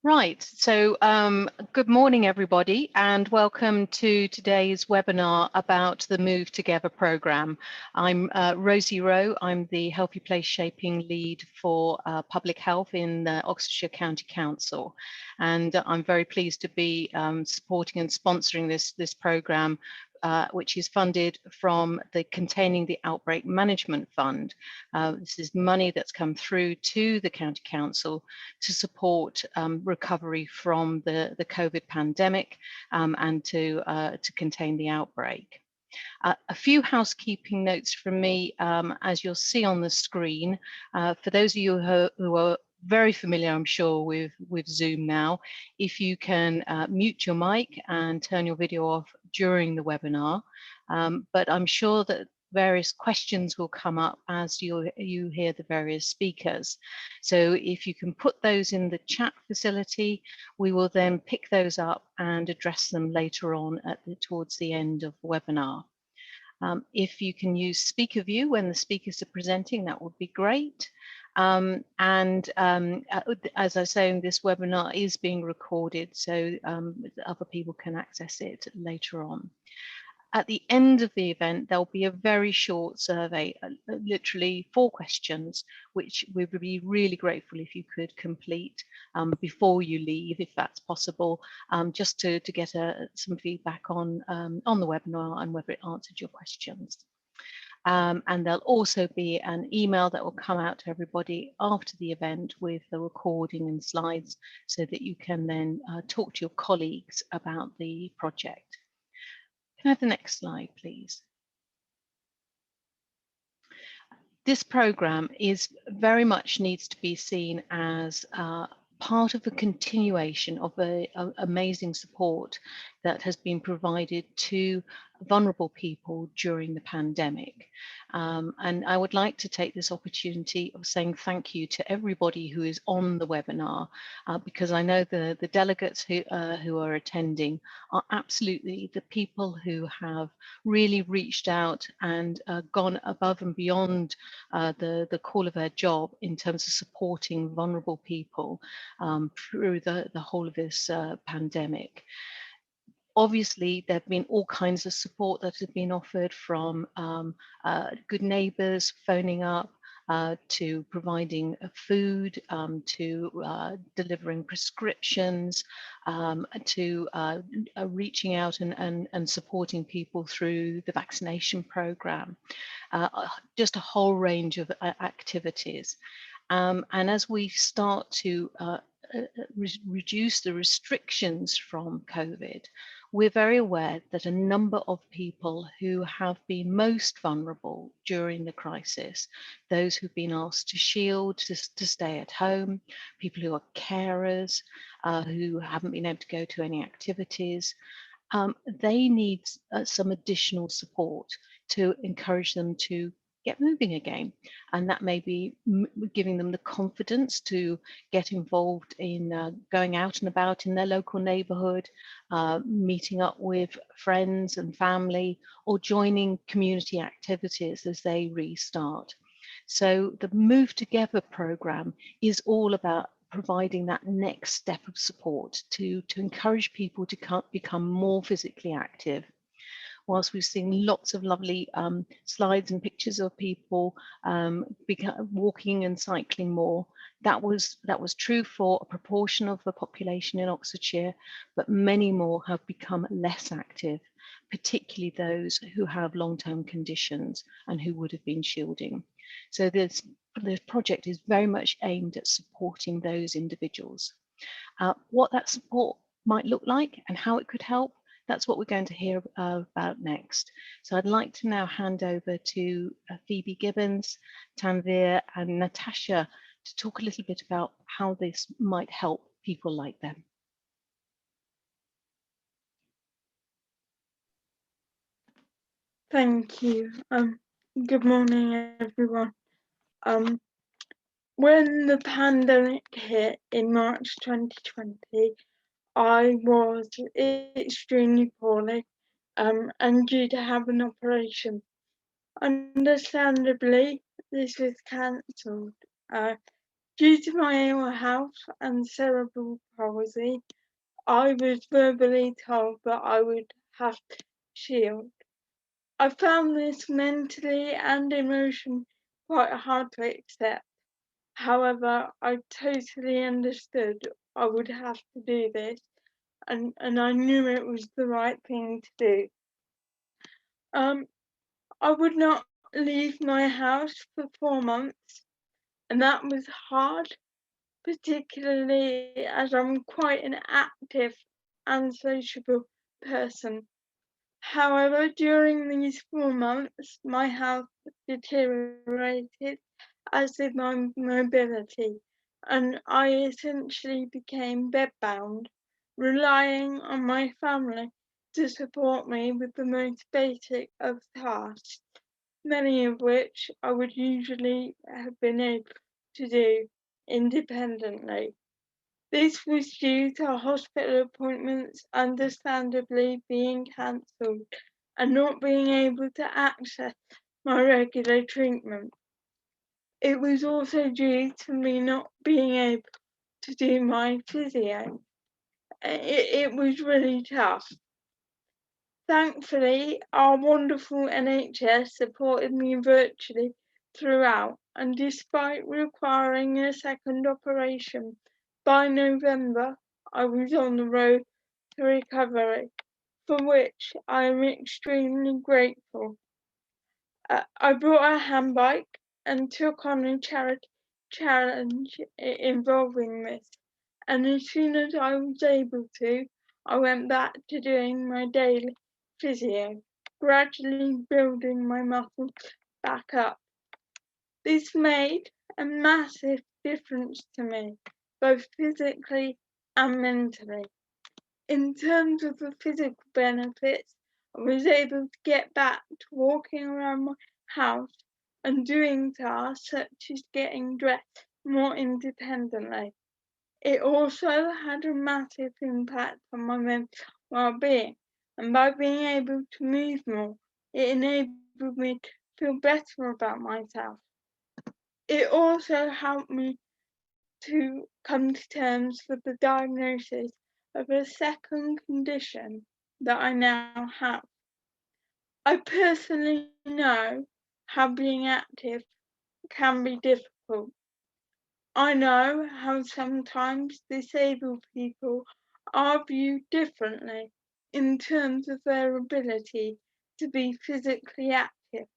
Right, so good morning everybody and welcome to today's webinar about the Move Together programme. I'm Rosie Rowe, I'm the Healthy Place Shaping Lead for Public Health in the Oxfordshire County Council, and I'm very pleased to be supporting and sponsoring this programme, which is funded from the Containing the Outbreak Management Fund. This is money that's come through to the County Council to support recovery from the COVID pandemic and to contain the outbreak. A few housekeeping notes from me, as you'll see on the screen. For those of you who are very familiar, I'm sure, with Zoom now, if you can mute your mic and turn your video off during the webinar, but I'm sure that various questions will come up as you hear the various speakers. So if you can put those in the chat facility, we will then pick those up and address them later on towards the end of the webinar. If you can use speaker view when the speakers are presenting, that would be great. As I say, this webinar is being recorded, so other people can access it later on. At the end of the event, there'll be a very short survey, literally 4 questions, which we would be really grateful if you could complete before you leave, if that's possible, just to get some feedback on the webinar and whether it answered your questions. And there'll also be an email that will come out to everybody after the event with the recording and slides so that you can then talk to your colleagues about the project. Can I have the next slide, please? This programme is very much needs to be seen as part of a continuation of amazing support that has been provided to vulnerable people during the pandemic. And I would like to take this opportunity of saying thank you to everybody who is on the webinar, because I know the delegates who are attending are absolutely the people who have really reached out and gone above and beyond the call of their job in terms of supporting vulnerable people through the whole of this pandemic. Obviously, there have been all kinds of support that has been offered, from good neighbours phoning up, to providing food, to delivering prescriptions, to reaching out and supporting people through the vaccination programme, just a whole range of activities. And as we start to reduce the restrictions from COVID, we're very aware that a number of people who have been most vulnerable during the crisis, those who've been asked to shield, to stay at home, people who are carers, who haven't been able to go to any activities, they need some additional support to encourage them to get moving again. And that may be giving them the confidence to get involved in going out and about in their local neighbourhood, meeting up with friends and family, or joining community activities as they restart. So the Move Together programme is all about providing that next step of support to encourage people to become more physically active. Whilst we've seen lots of lovely slides and pictures of people walking and cycling more, that was true for a proportion of the population in Oxfordshire, but many more have become less active, particularly those who have long-term conditions and who would have been shielding. So this project is very much aimed at supporting those individuals. What that support might look like and how it could help, that's what we're going to hear about next. So I'd like to now hand over to Phoebe Gibbons, Tanvir and Natasha to talk a little bit about how this might help people like them. Thank you. Good morning, everyone. When the pandemic hit in March 2020, I was extremely poorly and due to have an operation. Understandably, this was cancelled Due to my ill health and cerebral palsy, I was verbally told that I would have to shield. I found this mentally and emotionally quite hard to accept. However, I totally understood I would have to do this, and I knew it was the right thing to do. Um, I would not leave my house for 4 months, and that was hard, particularly as I'm quite an active and sociable person. However, during these 4 months, my health deteriorated, as did my mobility, and I essentially became bedbound, relying on my family to support me with the most basic of tasks, many of which I would usually have been able to do independently. This was due to hospital appointments understandably being cancelled and not being able to access my regular treatment. It was also due to me not being able to do my physio. It was really tough. Thankfully, our wonderful NHS supported me virtually throughout, and despite requiring a second operation, by November I was on the road to recovery, for which I am extremely grateful. I brought a handbike and took on a charity challenge involving this, and as soon as I was able to, I went back to doing my daily physio, gradually building my muscles back up. This made a massive difference to me, both physically and mentally. In terms of the physical benefits, I was able to get back to walking around my house and doing tasks such as getting dressed more independently. It also had a massive impact on my mental well-being, and by being able to move more, it enabled me to feel better about myself. It also helped me to come to terms with the diagnosis of a second condition that I now have. I personally know how being active can be difficult. I know how sometimes disabled people are viewed differently in terms of their ability to be physically active,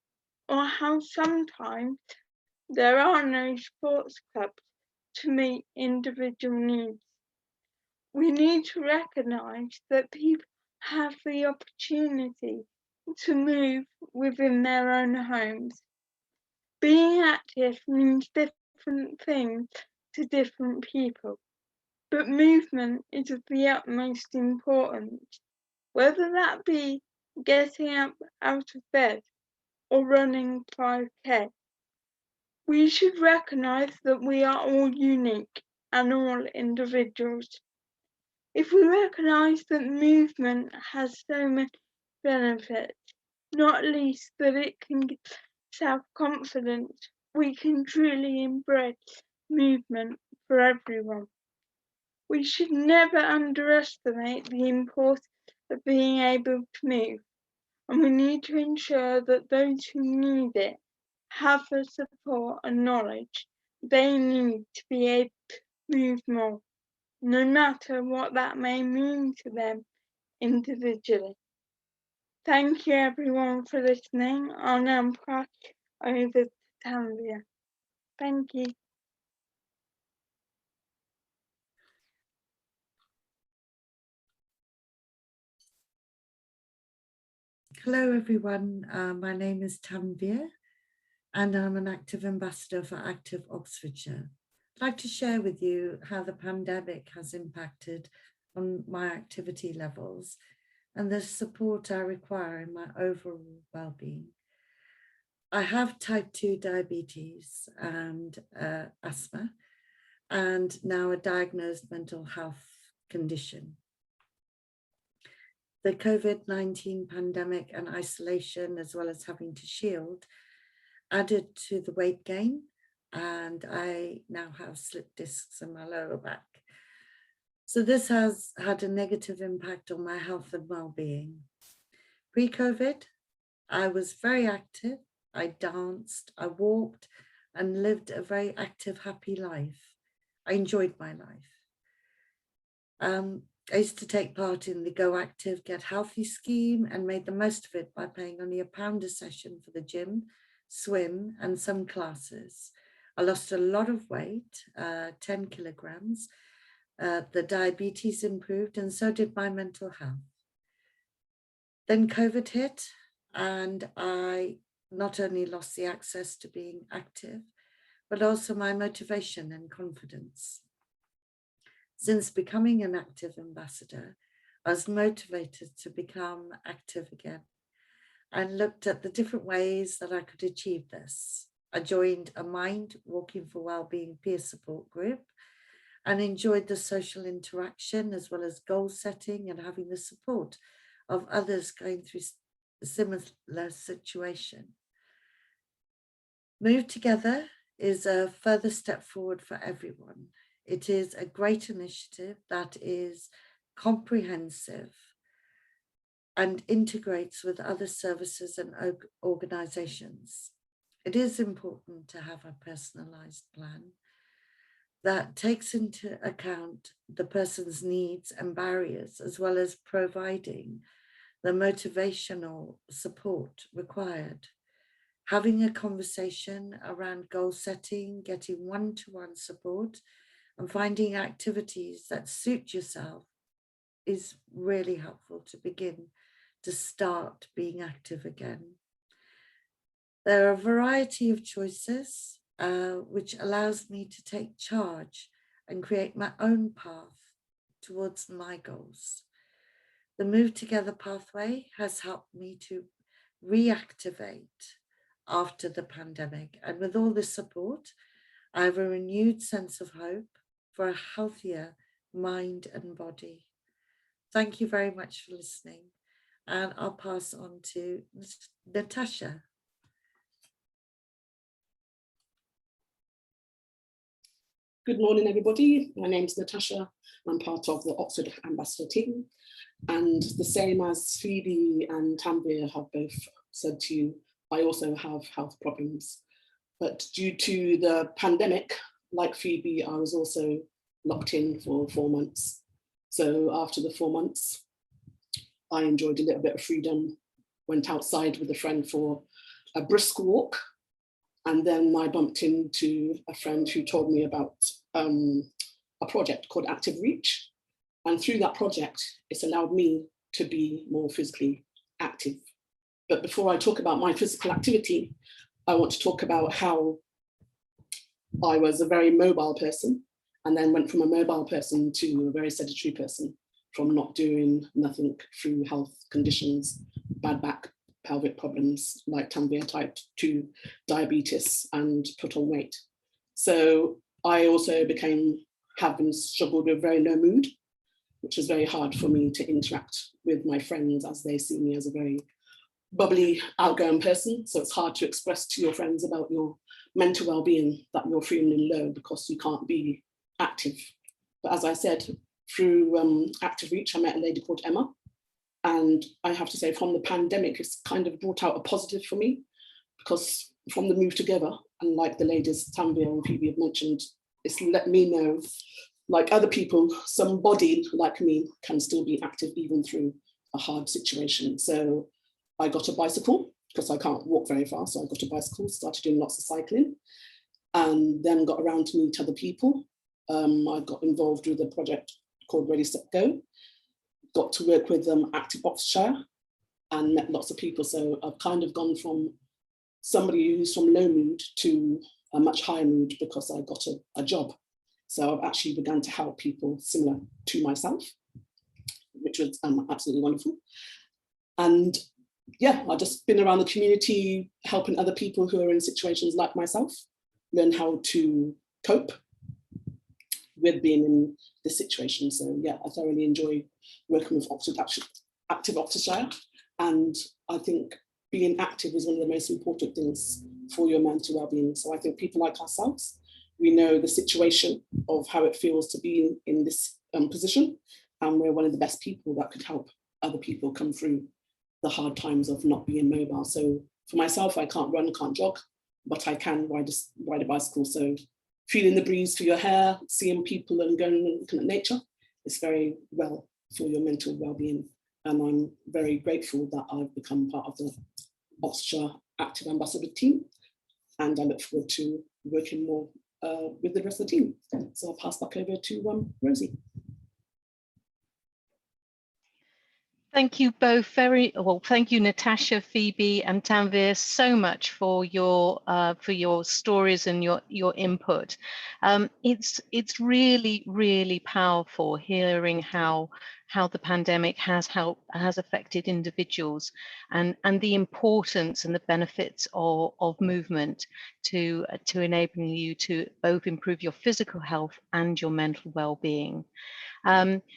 or how sometimes there are no sports clubs to meet individual needs. We need to recognise that people have the opportunity to move within their own homes. Being active means different things to different people, but movement is of the utmost importance, whether that be getting up out of bed or running 5k. We should recognise that we are all unique and all individuals. If we recognise that movement has so many benefits, not least that it can give self-confidence, we can truly embrace movement for everyone. We should never underestimate the importance of being able to move, and we need to ensure that those who need it have the support and knowledge they need to be able to move more, no matter what that may mean to them individually. Thank you everyone for listening. I'll now pass over to Tanvia. Thank you. Hello everyone, my name is Tanvia and I'm an active ambassador for Active Oxfordshire. I'd like to share with you how the pandemic has impacted on my activity levels and the support I require in my overall well-being. I have type 2 diabetes and asthma and now a diagnosed mental health condition. The COVID-19 pandemic and isolation, as well as having to shield, added to the weight gain and I now have slipped discs in my lower back. So this has had a negative impact on my health and well-being. Pre-COVID, I was very active. I danced, I walked, and lived a very active, happy life. I enjoyed my life. I used to take part in the Go Active, Get Healthy scheme and made the most of it by paying only £1 a session for the gym, swim, and some classes. I lost a lot of weight, 10 kilograms. The diabetes improved, and so did my mental health. Then COVID hit, and I not only lost the access to being active, but also my motivation and confidence. Since becoming an active ambassador, I was motivated to become active again and looked at the different ways that I could achieve this. I joined a Mind Walking for Wellbeing peer support group and enjoyed the social interaction as well as goal setting and having the support of others going through a similar situation. Move Together is a further step forward for everyone. It is a great initiative that is comprehensive and integrates with other services and organizations. It is important to have a personalized plan that takes into account the person's needs and barriers, as well as providing the motivational support required. Having a conversation around goal setting, getting one-to-one support, and finding activities that suit yourself is really helpful to begin to start being active again. There are a variety of choices, which allows me to take charge and create my own path towards my goals. The Move Together pathway has helped me to reactivate after the pandemic, and with all this support, I have a renewed sense of hope for a healthier mind and body. Thank you very much for listening, and I'll pass on to Natasha. Good morning, everybody. My name is Natasha. I'm part of the Oxford Ambassador team. And the same as Phoebe and Tanvir have both said to you, I also have health problems. But due to the pandemic, like Phoebe, I was also locked in for 4 months. So after the 4 months, I enjoyed a little bit of freedom, went outside with a friend for a brisk walk. And then I bumped into a friend who told me about a project called Active Reach. And through that project, it's allowed me to be more physically active. But before I talk about my physical activity, I want to talk about how I was a very mobile person and then went from a mobile person to a very sedentary person, from not doing nothing through health conditions, bad back, pelvic problems like Tanvir type 2 diabetes, and put on weight. So I also having struggled with very low mood, which was very hard for me to interact with my friends as they see me as a very bubbly, outgoing person. So it's hard to express to your friends about your mental well-being that you're feeling low because you can't be active. But as I said, through Active Reach, I met a lady called Emma. And I have to say, from the pandemic, it's kind of brought out a positive for me, because from the Move Together, and like the ladies Tanvir and Phoebe have mentioned, it's let me know, like other people, somebody like me can still be active even through a hard situation. So I got a bicycle because I can't walk very far. So I got a bicycle, started doing lots of cycling, and then got around to meet other people. I got involved with a project called Ready, Set, Go. Got to work with Active Oxfordshire and met lots of people. So I've kind of gone from somebody who's from low mood to a much higher mood because I got a job. So I've actually begun to help people similar to myself, which was absolutely wonderful. And yeah, I've just been around the community, helping other people who are in situations like myself, learn how to cope with being in this situation. So yeah, I thoroughly enjoy working with Active Oxfordshire. And I think being active is one of the most important things for your mental well-being. So I think people like ourselves, we know the situation of how it feels to be in this position, and we're one of the best people that could help other people come through the hard times of not being mobile. So for myself, I can't run, can't jog, but I can ride a bicycle. So feeling the breeze through your hair, seeing people and going and looking at nature, it's very well for your mental well-being. And I'm very grateful that I've become part of the Oxfordshire Active Ambassador team. And I look forward to working more with the rest of the team. So I'll pass back over to Rosie. Thank you both thank you, Natasha, Phoebe and Tanvir, so much for your stories and your input. It's really, really powerful hearing how the pandemic has affected individuals, and the importance and the benefits of movement to enabling you to both improve your physical health and your mental well-being.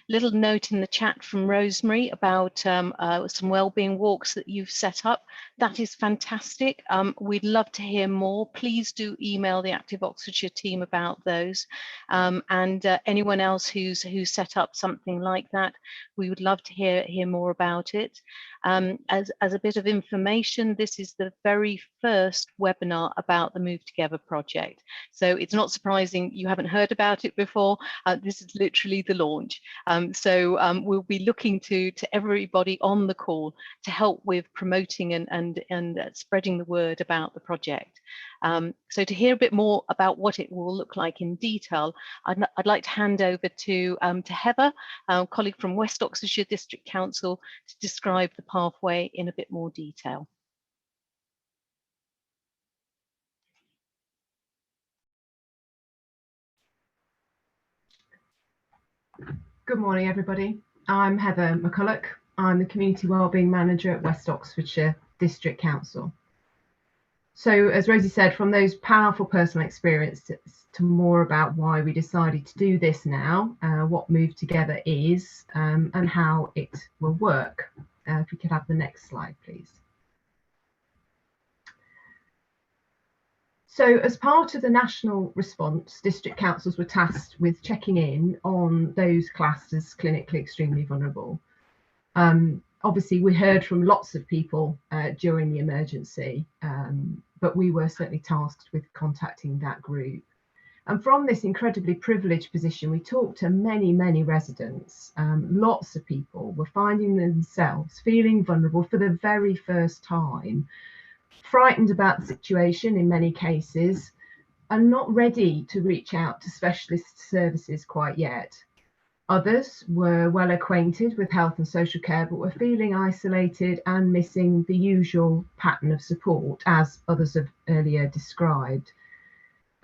Little note in the chat from Rosemary about some wellbeing walks that you've set up. That is fantastic. We'd love to hear more. Please do email the Active Oxfordshire team about those. And anyone else who's set up something like that, we would love to hear more about it. As a bit of information, this is the very first webinar about the Move Together project. So it's not surprising you haven't heard about it before. This is literally the launch. So we'll be looking to everybody on the call to help with promoting and spreading the word about the project. So to hear a bit more about what it will look like in detail, I'd like to hand over to Heather, a colleague from West Oxfordshire District Council, to describe the pathway in a bit more detail. Good morning, everybody. I'm Heather McCulloch. I'm the Community Wellbeing Manager at West Oxfordshire District Council. So, as Rosie said, from those powerful personal experiences to more about why we decided to do this now, what Move Together is, and how it will work. If we could have the next slide, please. So as part of the national response, district councils were tasked with checking in on those classed as clinically extremely vulnerable. Obviously, we heard from lots of people during the emergency, but we were certainly tasked with contacting that group. And from this incredibly privileged position, we talked to many, many residents. Lots of people were finding themselves feeling vulnerable for the very first time, frightened about the situation in many cases, and not ready to reach out to specialist services quite yet. Others were well acquainted with health and social care, but were feeling isolated and missing the usual pattern of support, as others have earlier described.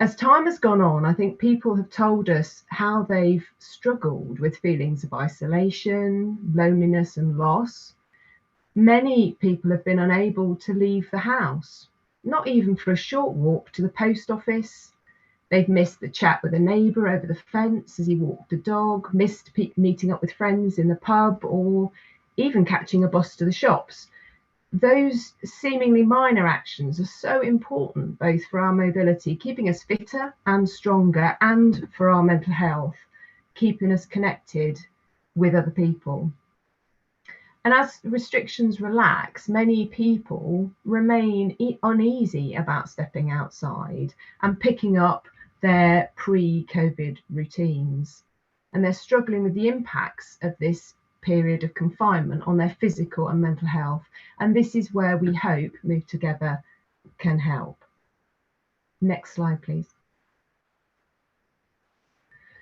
As time has gone on, I think people have told us how they've struggled with feelings of isolation, loneliness and loss. Many people have been unable to leave the house, not even for a short walk to the post office. They've missed the chat with a neighbour over the fence as he walked the dog, missed meeting up with friends in the pub, or even catching a bus to the shops. Those seemingly minor actions are so important, both for our mobility, keeping us fitter and stronger, and for our mental health, keeping us connected with other people. And as restrictions relax, many people remain uneasy about stepping outside and picking up their pre-COVID routines. And they're struggling with the impacts of this period of confinement on their physical and mental health. And this is where we hope Move Together can help. Next slide, please.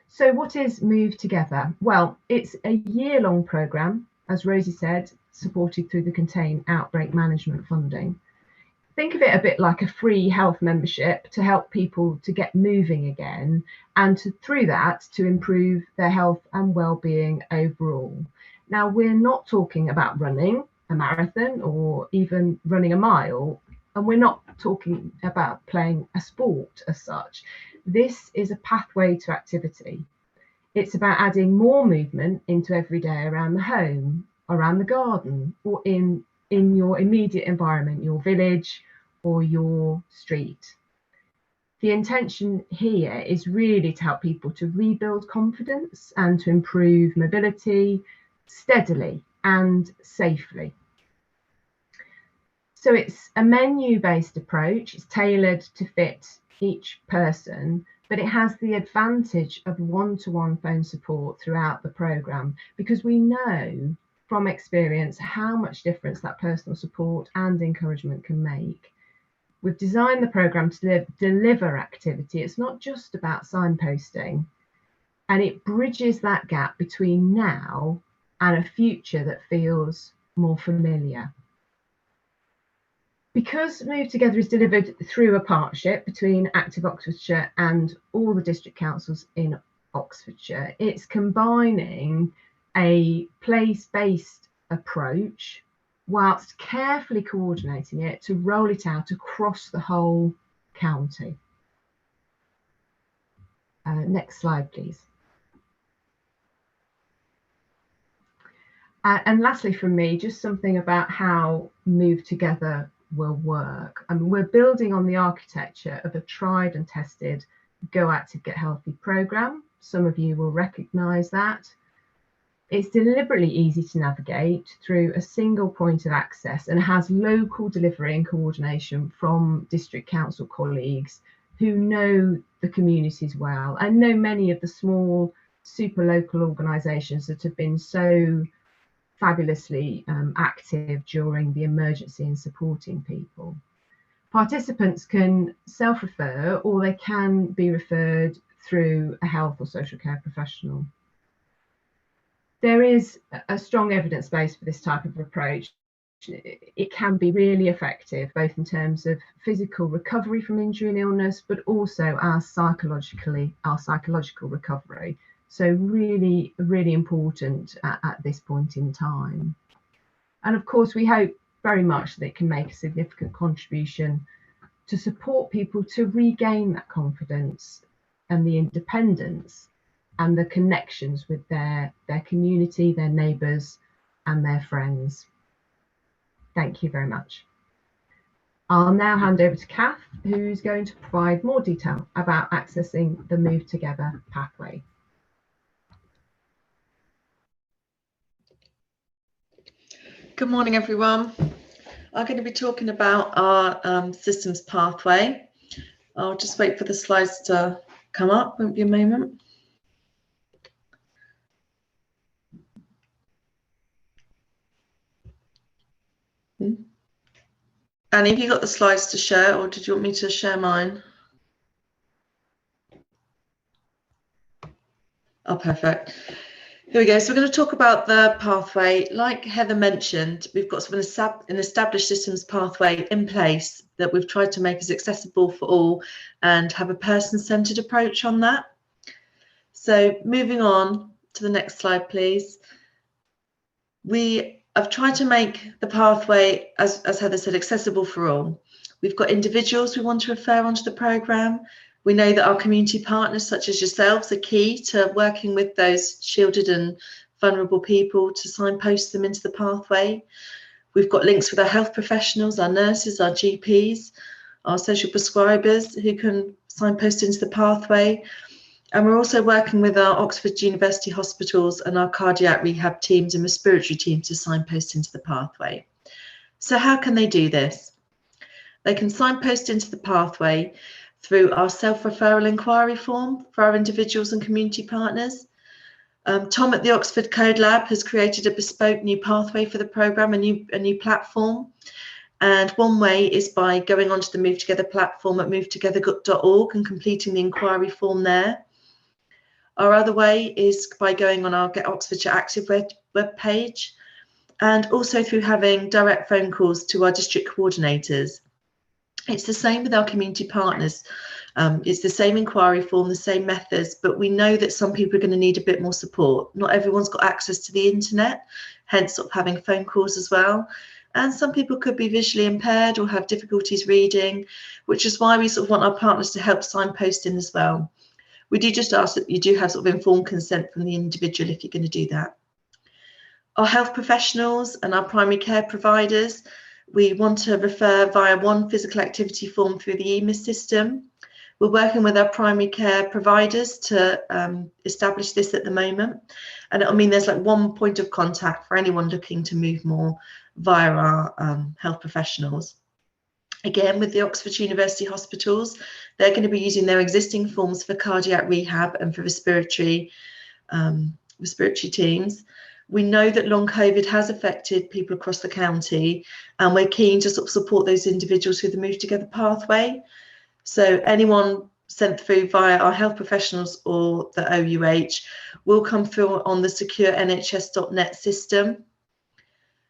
So what is Move Together? Well, it's a year-long programme, as Rosie said, supported through the Contain Outbreak Management funding. Think of it a bit like a free health membership to help people to get moving again, and through that to improve their health and well-being overall. Now, we're not talking about running a marathon or even running a mile, and we're not talking about playing a sport as such. This is a pathway to activity. It's about adding more movement into every day around the home, around the garden, or in in your immediate environment, your village or your street. The intention here is really to help people to rebuild confidence and to improve mobility steadily and safely. So it's a menu-based approach. It's tailored to fit each person, but it has the advantage of one-to-one phone support throughout the programme, because we know from experience how much difference that personal support and encouragement can make. We've designed the programme to deliver activity. It's not just about signposting, and it bridges that gap between now and a future that feels more familiar. Because Move Together is delivered through a partnership between Active Oxfordshire and all the district councils in Oxfordshire, it's combining a place-based approach whilst carefully coordinating it to roll it out across the whole county. Next slide, please. And lastly from me, just something about how Move Together will work. I mean, we're building on the architecture of a tried and tested Go Active, Get Healthy programme. Some of you will recognise that. It's deliberately easy to navigate through a single point of access and has local delivery and coordination from district council colleagues who know the communities well and know many of the small super local organisations that have been so fabulously active during the emergency in supporting people. Participants can self-refer, or they can be referred through a health or social care professional. There is a strong evidence base for this type of approach. It can be really effective, both in terms of physical recovery from injury and illness, but also our psychological recovery. So really, really important at this point in time. And of course, we hope very much that it can make a significant contribution to support people to regain that confidence and the independence and the connections with their community, their neighbours and their friends. Thank you very much. I'll now hand over to Kath, who's going to provide more detail about accessing the Move Together pathway. Good morning, everyone. I'm going to be talking about our systems pathway. I'll just wait for the slides to come up. Won't be a moment. Annie, have you got the slides to share, or did you want me to share mine? Oh, perfect. Here we go. So we're going to talk about the pathway. Like Heather mentioned, we've got an established systems pathway in place that we've tried to make as accessible for all and have a person-centred approach on that. So moving on to the next slide, please. I've tried to make the pathway, as Heather said, accessible for all. We've got individuals we want to refer onto the programme. We know that our community partners, such as yourselves, are key to working with those shielded and vulnerable people to signpost them into the pathway. We've got links with our health professionals, our nurses, our GPs, our social prescribers who can signpost into the pathway. And we're also working with our Oxford University hospitals and our cardiac rehab teams and respiratory teams to signpost into the pathway. So how can they do this? They can signpost into the pathway through our self-referral inquiry form for our individuals and community partners. Tom at the Oxford Code Lab has created a bespoke new pathway for the programme, a new platform. And one way is by going onto the Move Together platform at movetogether.org and completing the inquiry form there. Our other way is by going on our Get Oxfordshire Active web page, and also through having direct phone calls to our district coordinators. It's the same with our community partners. It's the same inquiry form, the same methods, but we know that some people are going to need a bit more support. Not everyone's got access to the internet, hence sort of having phone calls as well. And some people could be visually impaired or have difficulties reading, which is why we sort of want our partners to help signpost in as well. We do just ask that you do have sort of informed consent from the individual if you're going to do that. Our health professionals and our primary care providers, we want to refer via one physical activity form through the EMIS system. We're working with our primary care providers to establish this at the moment. And it'll mean there's like one point of contact for anyone looking to move more via our health professionals. Again, with the Oxford University hospitals, they're going to be using their existing forms for cardiac rehab and for respiratory teams. We know that long COVID has affected people across the county, and we're keen to sort of support those individuals through the Move Together pathway. So anyone sent through via our health professionals or the OUH will come through on the secure NHS.net system.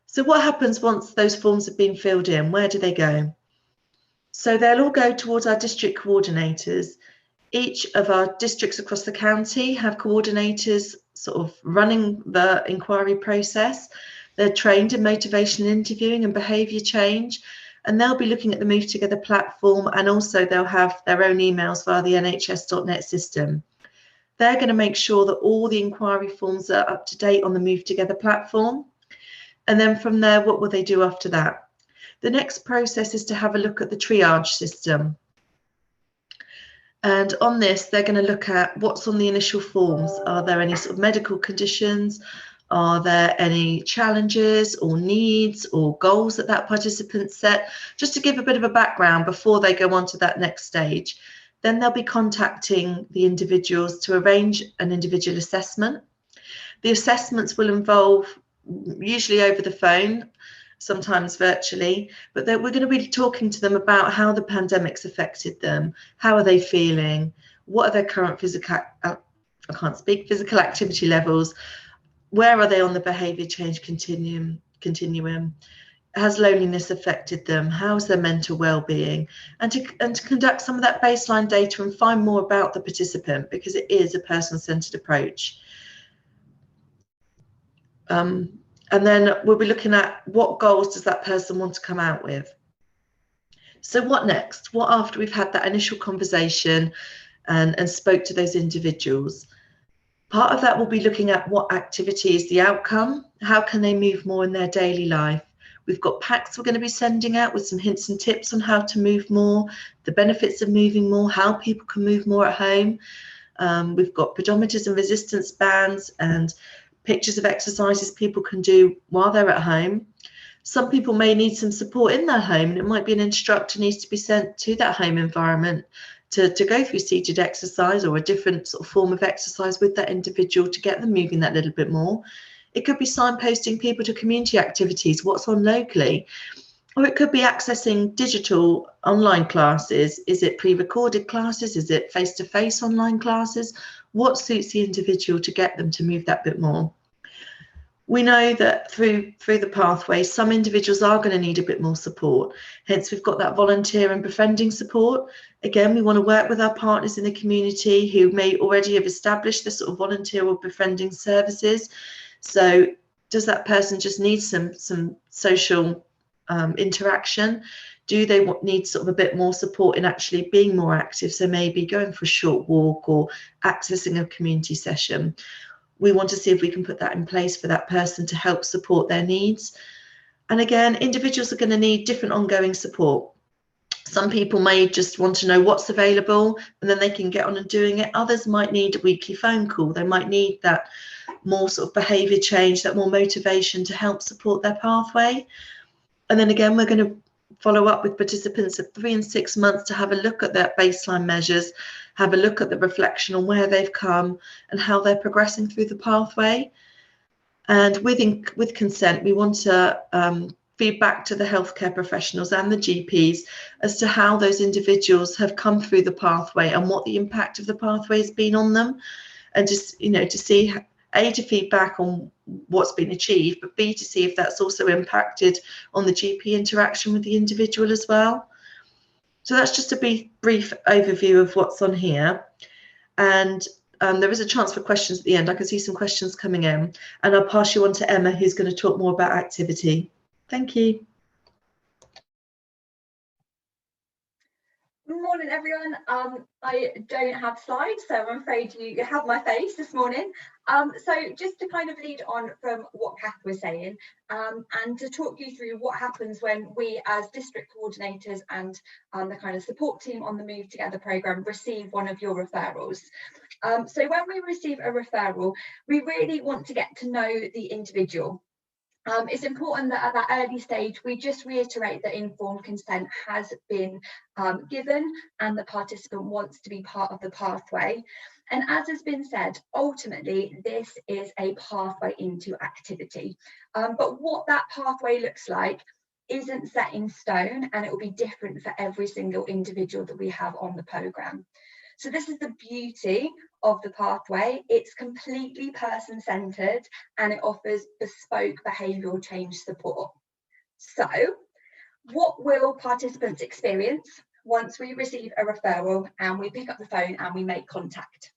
So what happens once those forms have been filled in? Where do they go? So they'll all go towards our district coordinators. Each of our districts across the county have coordinators sort of running the inquiry process. They're trained in motivation interviewing and behaviour change, and they'll be looking at the Move Together platform, and also they'll have their own emails via the NHS.net system. They're going to make sure that all the inquiry forms are up to date on the Move Together platform. And then from there, what will they do after that? The next process is to have a look at the triage system. And on this, they're going to look at what's on the initial forms. Are there any sort of medical conditions? Are there any challenges or needs or goals that that participant set? Just to give a bit of a background before they go on to that next stage. Then they'll be contacting the individuals to arrange an individual assessment. The assessments will involve, usually over the phone, sometimes virtually, but we're going to be talking to them about how the pandemic's affected them. How are they feeling? What are their current physical activity levels? Where are they on the behaviour change continuum? Has loneliness affected them? How's their mental well-being? And to conduct some of that baseline data and find more about the participant, because it is a person-centred approach. And then we'll be looking at what goals does that person want to come out with. So what next? What after we've had that initial conversation and spoke to those individuals? Part of that will be looking at what activity is the outcome. How can they move more in their daily life? We've got packs we're going to be sending out with some hints and tips on how to move more, the benefits of moving more, how people can move more at home. We've got pedometers and resistance bands and pictures of exercises people can do while they're at home. Some people may need some support in their home, and it might be an instructor needs to be sent to that home environment to go through seated exercise or a different sort of form of exercise with that individual to get them moving that little bit more. It could be signposting people to community activities, what's on locally, or it could be accessing digital online classes. Is it pre-recorded classes? Is it face-to-face online classes? What suits the individual to get them to move that bit more? We know that through the pathway, some individuals are going to need a bit more support. Hence, we've got that volunteer and befriending support. Again, we want to work with our partners in the community who may already have established this sort of volunteer or befriending services. So does that person just need some social interaction? Do they need sort of a bit more support in actually being more active? So maybe going for a short walk or accessing a community session. We want to see if we can put that in place for that person to help support their needs. And again, individuals are going to need different ongoing support. Some people may just want to know what's available and then they can get on and doing it. Others might need a weekly phone call. They might need that more sort of behaviour change, that more motivation to help support their pathway. And then again, we're going to follow up with participants at 3 and 6 months to have a look at their baseline measures, have a look at the reflection on where they've come and how they're progressing through the pathway. And with consent, we want to feed back to the healthcare professionals and the GPs as to how those individuals have come through the pathway and what the impact of the pathway has been on them, and just, you know, to see, A, to feedback on what's been achieved, but B, to see if that's also impacted on the GP interaction with the individual as well. So that's just a brief overview of what's on here. And there is a chance for questions at the end. I can see some questions coming in, and I'll pass you on to Emma, who's going to talk more about activity. Thank you. Good morning, everyone. I don't have slides, so I'm afraid you have my face this morning. So just to kind of lead on from what Kath was saying, and to talk you through what happens when we as district coordinators and the kind of support team on the Move Together programme receive one of your referrals. So when we receive a referral, we really want to get to know the individual. It's important that at that early stage we just reiterate that informed consent has been given and the participant wants to be part of the pathway. And as has been said, ultimately this is a pathway into activity. But what that pathway looks like isn't set in stone, and it will be different for every single individual that we have on the programme. So this is the beauty of the pathway. It's completely person-centred and it offers bespoke behavioural change support. So what will participants experience once we receive a referral and we pick up the phone and we make contact?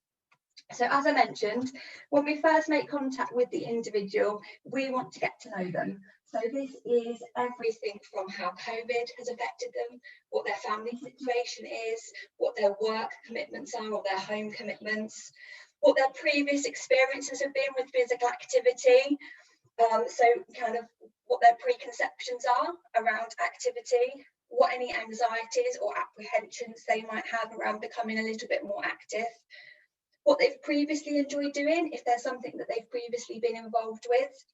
So as I mentioned, when we first make contact with the individual, we want to get to know them. So this is everything from how COVID has affected them, what their family situation is, what their work commitments are or their home commitments, what their previous experiences have been with physical activity, so kind of what their preconceptions are around activity, what any anxieties or apprehensions they might have around becoming a little bit more active, what they've previously enjoyed doing, if there's something that they've previously been involved with,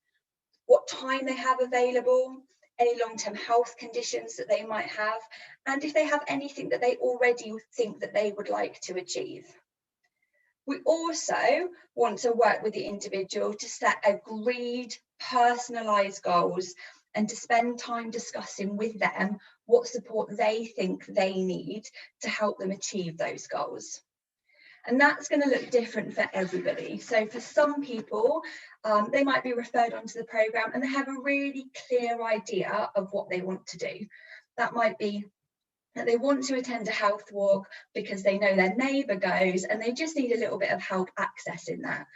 what time they have available, any long-term health conditions that they might have, and if they have anything that they already think that they would like to achieve. We also want to work with the individual to set agreed, personalised goals and to spend time discussing with them what support they think they need to help them achieve those goals. And that's going to look different for everybody. So for some people, they might be referred onto the programme and they have a really clear idea of what they want to do. That might be that they want to attend a health walk because they know their neighbour goes and they just need a little bit of help accessing that.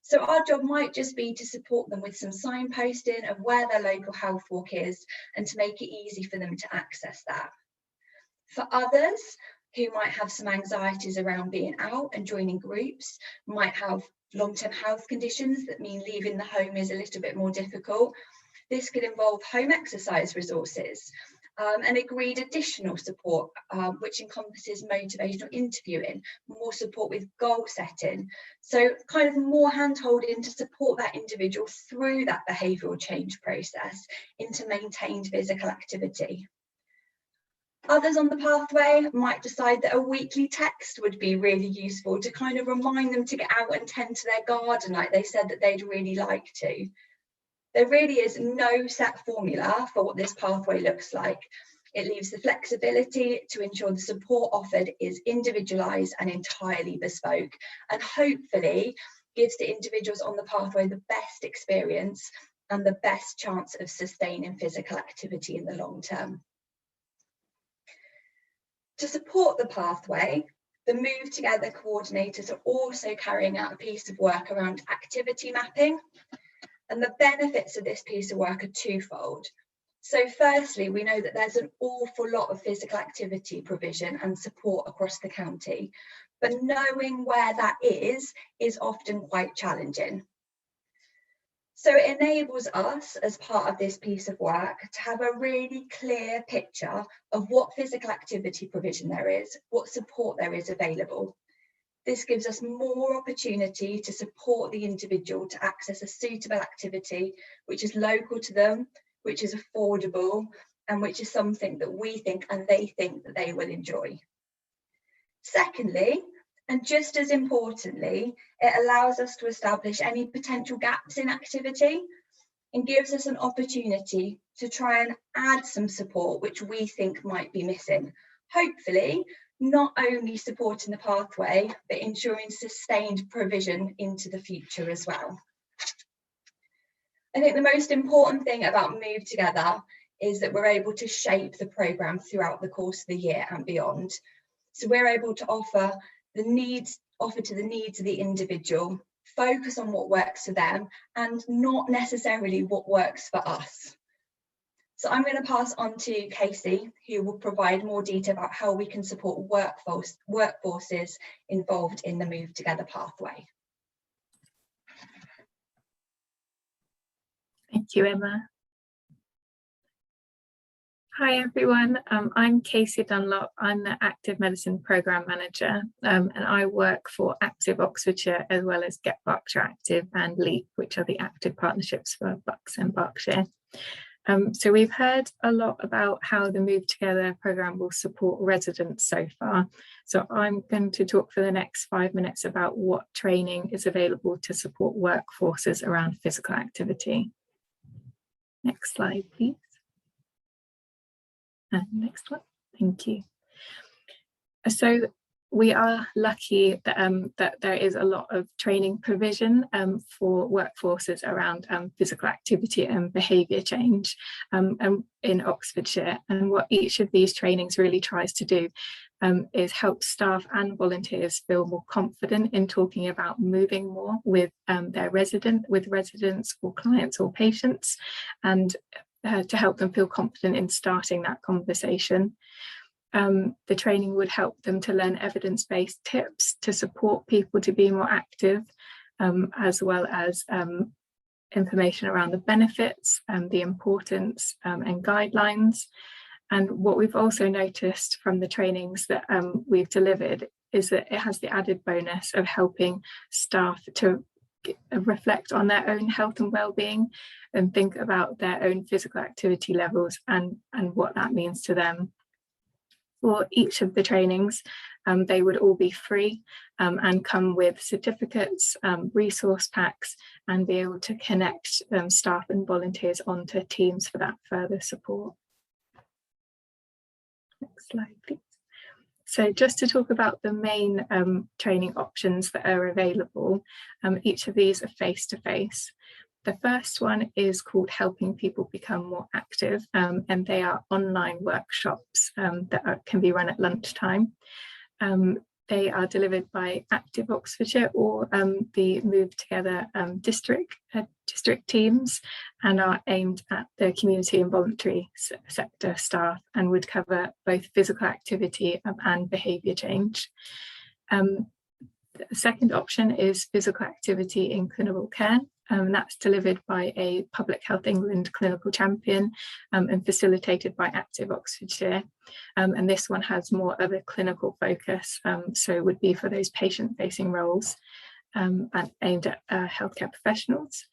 So our job might just be to support them with some signposting of where their local health walk is and to make it easy for them to access that. For others, who might have some anxieties around being out and joining groups, might have long-term health conditions that mean leaving the home is a little bit more difficult. This could involve home exercise resources and agreed additional support, which encompasses motivational interviewing, more support with goal setting. So kind of more hand-holding to support that individual through that behavioural change process into maintained physical activity. Others on the pathway might decide that a weekly text would be really useful to kind of remind them to get out and tend to their garden like they said that they'd really like to. There really is no set formula for what this pathway looks like. It leaves the flexibility to ensure the support offered is individualised and entirely bespoke, and hopefully gives the individuals on the pathway the best experience and the best chance of sustaining physical activity in the long term. To support the pathway, the Move Together coordinators are also carrying out a piece of work around activity mapping. And the benefits of this piece of work are twofold. So firstly, we know that there's an awful lot of physical activity provision and support across the county, but knowing where that is often quite challenging. So it enables us, as part of this piece of work, to have a really clear picture of what physical activity provision there is, what support there is available. This gives us more opportunity to support the individual to access a suitable activity which is local to them, which is affordable, and which is something that we think and they think that they will enjoy. Secondly, and just as importantly, it allows us to establish any potential gaps in activity and gives us an opportunity to try and add some support which we think might be missing. Hopefully, not only supporting the pathway, but ensuring sustained provision into the future as well. I think the most important thing about Move Together is that we're able to shape the programme throughout the course of the year and beyond. So we're able to offer to the needs of the individual, focus on what works for them and not necessarily what works for us. So I'm going to pass on to Casey, who will provide more detail about how we can support workforces involved in the Move Together pathway. Thank you, Emma. Hi everyone, I'm Casey Dunlop. I'm the Active Medicine Programme Manager, and I work for Active Oxfordshire as well as Get Berkshire Active and LEAP, which are the active partnerships for Bucks and Berkshire. So we've heard a lot about how the Move Together programme will support residents so far. So I'm going to talk for the next 5 minutes about what training is available to support workforces around physical activity. Next slide, please. And next one, thank you. So we are lucky that, that there is a lot of training provision for workforces around physical activity and behaviour change in Oxfordshire. And what each of these trainings really tries to do is help staff and volunteers feel more confident in talking about moving more with residents or clients or patients, and to help them feel confident in starting that conversation. The training would help them to learn evidence-based tips to support people to be more active, as well as information around the benefits and the importance and guidelines. And what we've also noticed from the trainings that we've delivered is that it has the added bonus of helping staff to reflect on their own health and well-being and think about their own physical activity levels and what that means to them. For each of the trainings, they would all be free and come with certificates, resource packs, and be able to connect staff and volunteers onto teams for that further support. Next slide, please. So just to talk about the main training options that are available, each of these are face-to-face. The first one is called Helping People Become More Active, and they are online workshops that can be run at lunchtime. They are delivered by Active Oxfordshire or the Move Together district teams, and are aimed at the community and voluntary sector staff, and would cover both physical activity and behaviour change. The second option is physical activity in clinical care. That's delivered by a Public Health England clinical champion and facilitated by Active Oxfordshire. And this one has more of a clinical focus, so it would be for those patient-facing roles and aimed at healthcare professionals.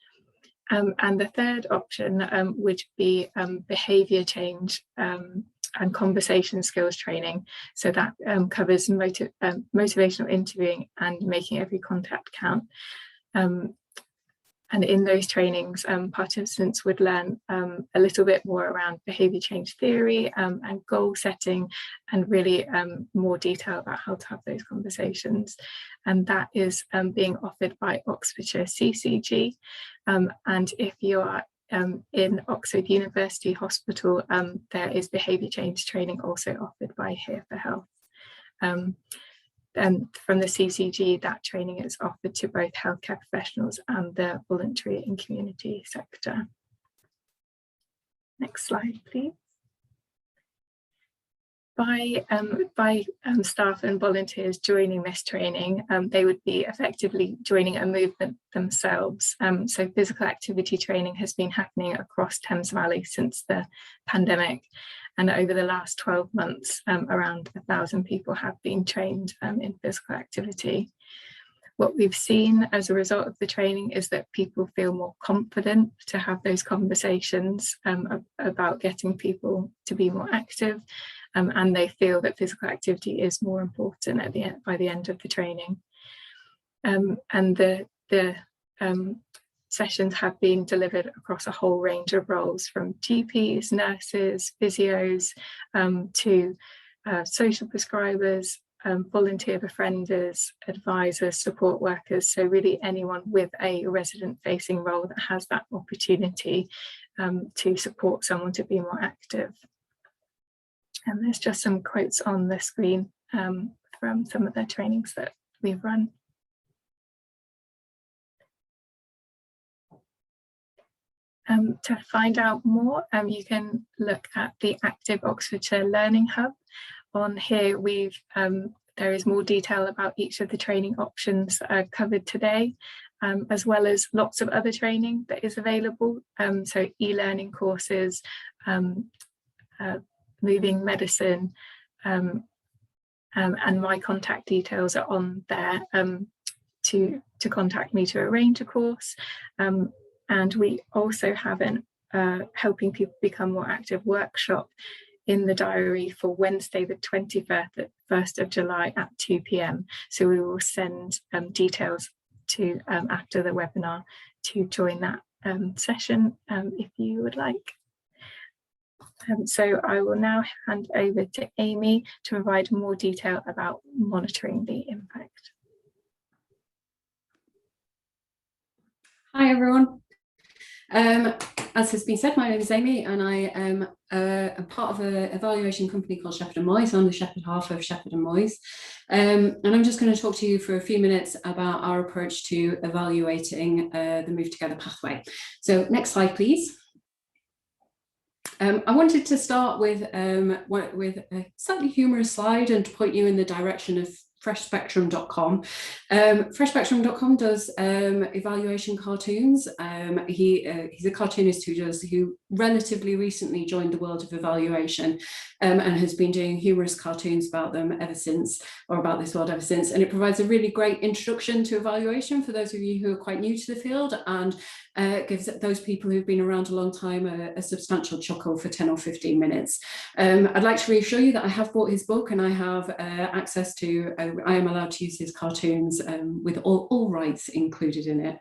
And the third option would be behaviour change and conversation skills training. So that covers motivational interviewing and making every contact count. And in those trainings, participants would learn a little bit more around behaviour change theory and goal setting, and really more detail about how to have those conversations. And that is being offered by Oxfordshire CCG. And if you are in Oxford University Hospital, there is behaviour change training also offered by Here for Health. And from the CCG, that training is offered to both healthcare professionals and the voluntary and community sector. Next slide, please. By staff and volunteers joining this training, they would be effectively joining a movement themselves. So physical activity training has been happening across Thames Valley since the pandemic. And over the last 12 months, around 1,000 people have been trained in physical activity. What we've seen as a result of the training is that people feel more confident to have those conversations about getting people to be more active, and they feel that physical activity is more important at the end, by the end of the training. And the sessions have been delivered across a whole range of roles, from GPs, nurses, physios, to social prescribers, volunteer befrienders, advisors, support workers. So really anyone with a resident-facing role that has that opportunity to support someone to be more active. And there's just some quotes on the screen from some of the trainings that we've run. To find out more, you can look at the Active Oxfordshire Learning Hub. On here, there is more detail about each of the training options that are covered today, as well as lots of other training that is available. So e-learning courses, moving medicine, and my contact details are on there to contact me to arrange a course. And we also have an Helping People Become More Active workshop in the diary for Wednesday the 21st of July at 2 p.m. So we will send details to after the webinar to join that session if you would like. So I will now hand over to Amy to provide more detail about monitoring the impact. Hi everyone. As has been said, my name is Amy and I am a part of an evaluation company called Shepherd and Moyes. I'm the Shepherd half of Shepherd and Moyes. And I'm just going to talk to you for a few minutes about our approach to evaluating the Move Together pathway. So next slide, please. I wanted to start with a slightly humorous slide and to point you in the direction of freshspectrum.com. Freshspectrum.com does evaluation cartoons. He's a cartoonist who relatively recently joined the world of evaluation and has been doing humorous cartoons about them ever since, or about this world ever since. And it provides a really great introduction to evaluation for those of you who are quite new to the field, and gives those people who've been around a long time a substantial chuckle for 10 or 15 minutes. I'd like to reassure you that I have bought his book and I have access to, I am allowed to use his cartoons with all rights included in it.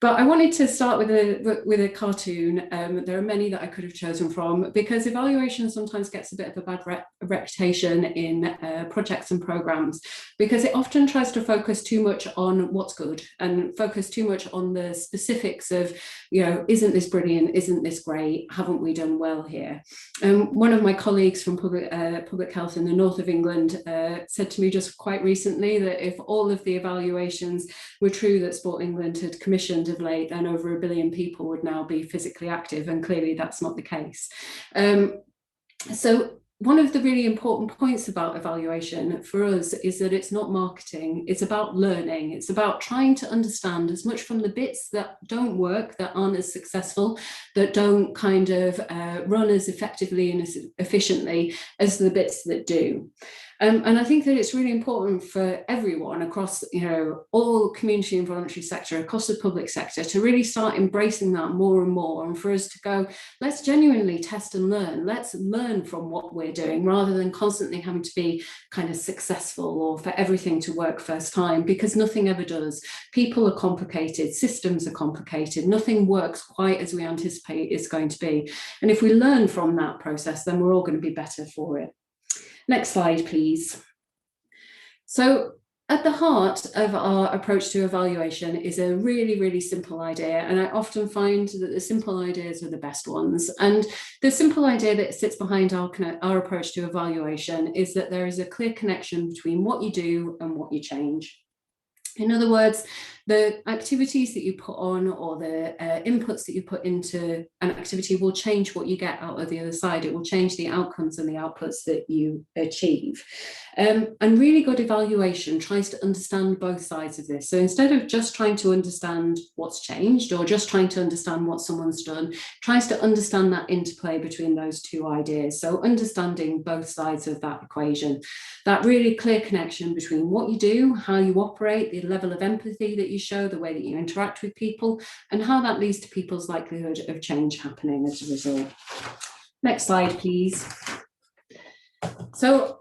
But I wanted to start with a cartoon. There are many that I could have chosen from, because evaluation sometimes gets a bit of a bad reputation in projects and programs, because it often tries to focus too much on what's good and focus too much on the specifics of, you know, isn't this brilliant, isn't this great, haven't we done well here? One of my colleagues from public health in the north of England said to me just quite recently that if all of the evaluations were true that Sport England had commissioned of late, then over 1 billion people would now be physically active, and clearly that's not the case. So one of the really important points about evaluation for us is that it's not marketing, it's about learning. It's about trying to understand as much from the bits that don't work, that aren't as successful, that don't kind of run as effectively and as efficiently as the bits that do. And I think that it's really important for everyone across, you know, all community and voluntary sector, across the public sector, to really start embracing that more and more, and for us to go, let's genuinely test and learn. Let's learn from what we're doing, rather than constantly having to be kind of successful or for everything to work first time, because nothing ever does. People are complicated, systems are complicated, nothing works quite as we anticipate it's going to be. And if we learn from that process, then we're all going to be better for it. Next slide, please. So at the heart of our approach to evaluation is a really, really simple idea. And I often find that the simple ideas are the best ones. And the simple idea that sits behind our approach to evaluation is that there is a clear connection between what you do and what you change. In other words, the activities that you put on, or the inputs that you put into an activity, will change what you get out of the other side. It will change the outcomes and the outputs that you achieve. And really good evaluation tries to understand both sides of this. So instead of just trying to understand what's changed, or just trying to understand what someone's done, tries to understand that interplay between those two ideas. So understanding both sides of that equation, that really clear connection between what you do, how you operate, the level of empathy that you show, the way that you interact with people, and how that leads to people's likelihood of change happening as a result. Next slide, please. So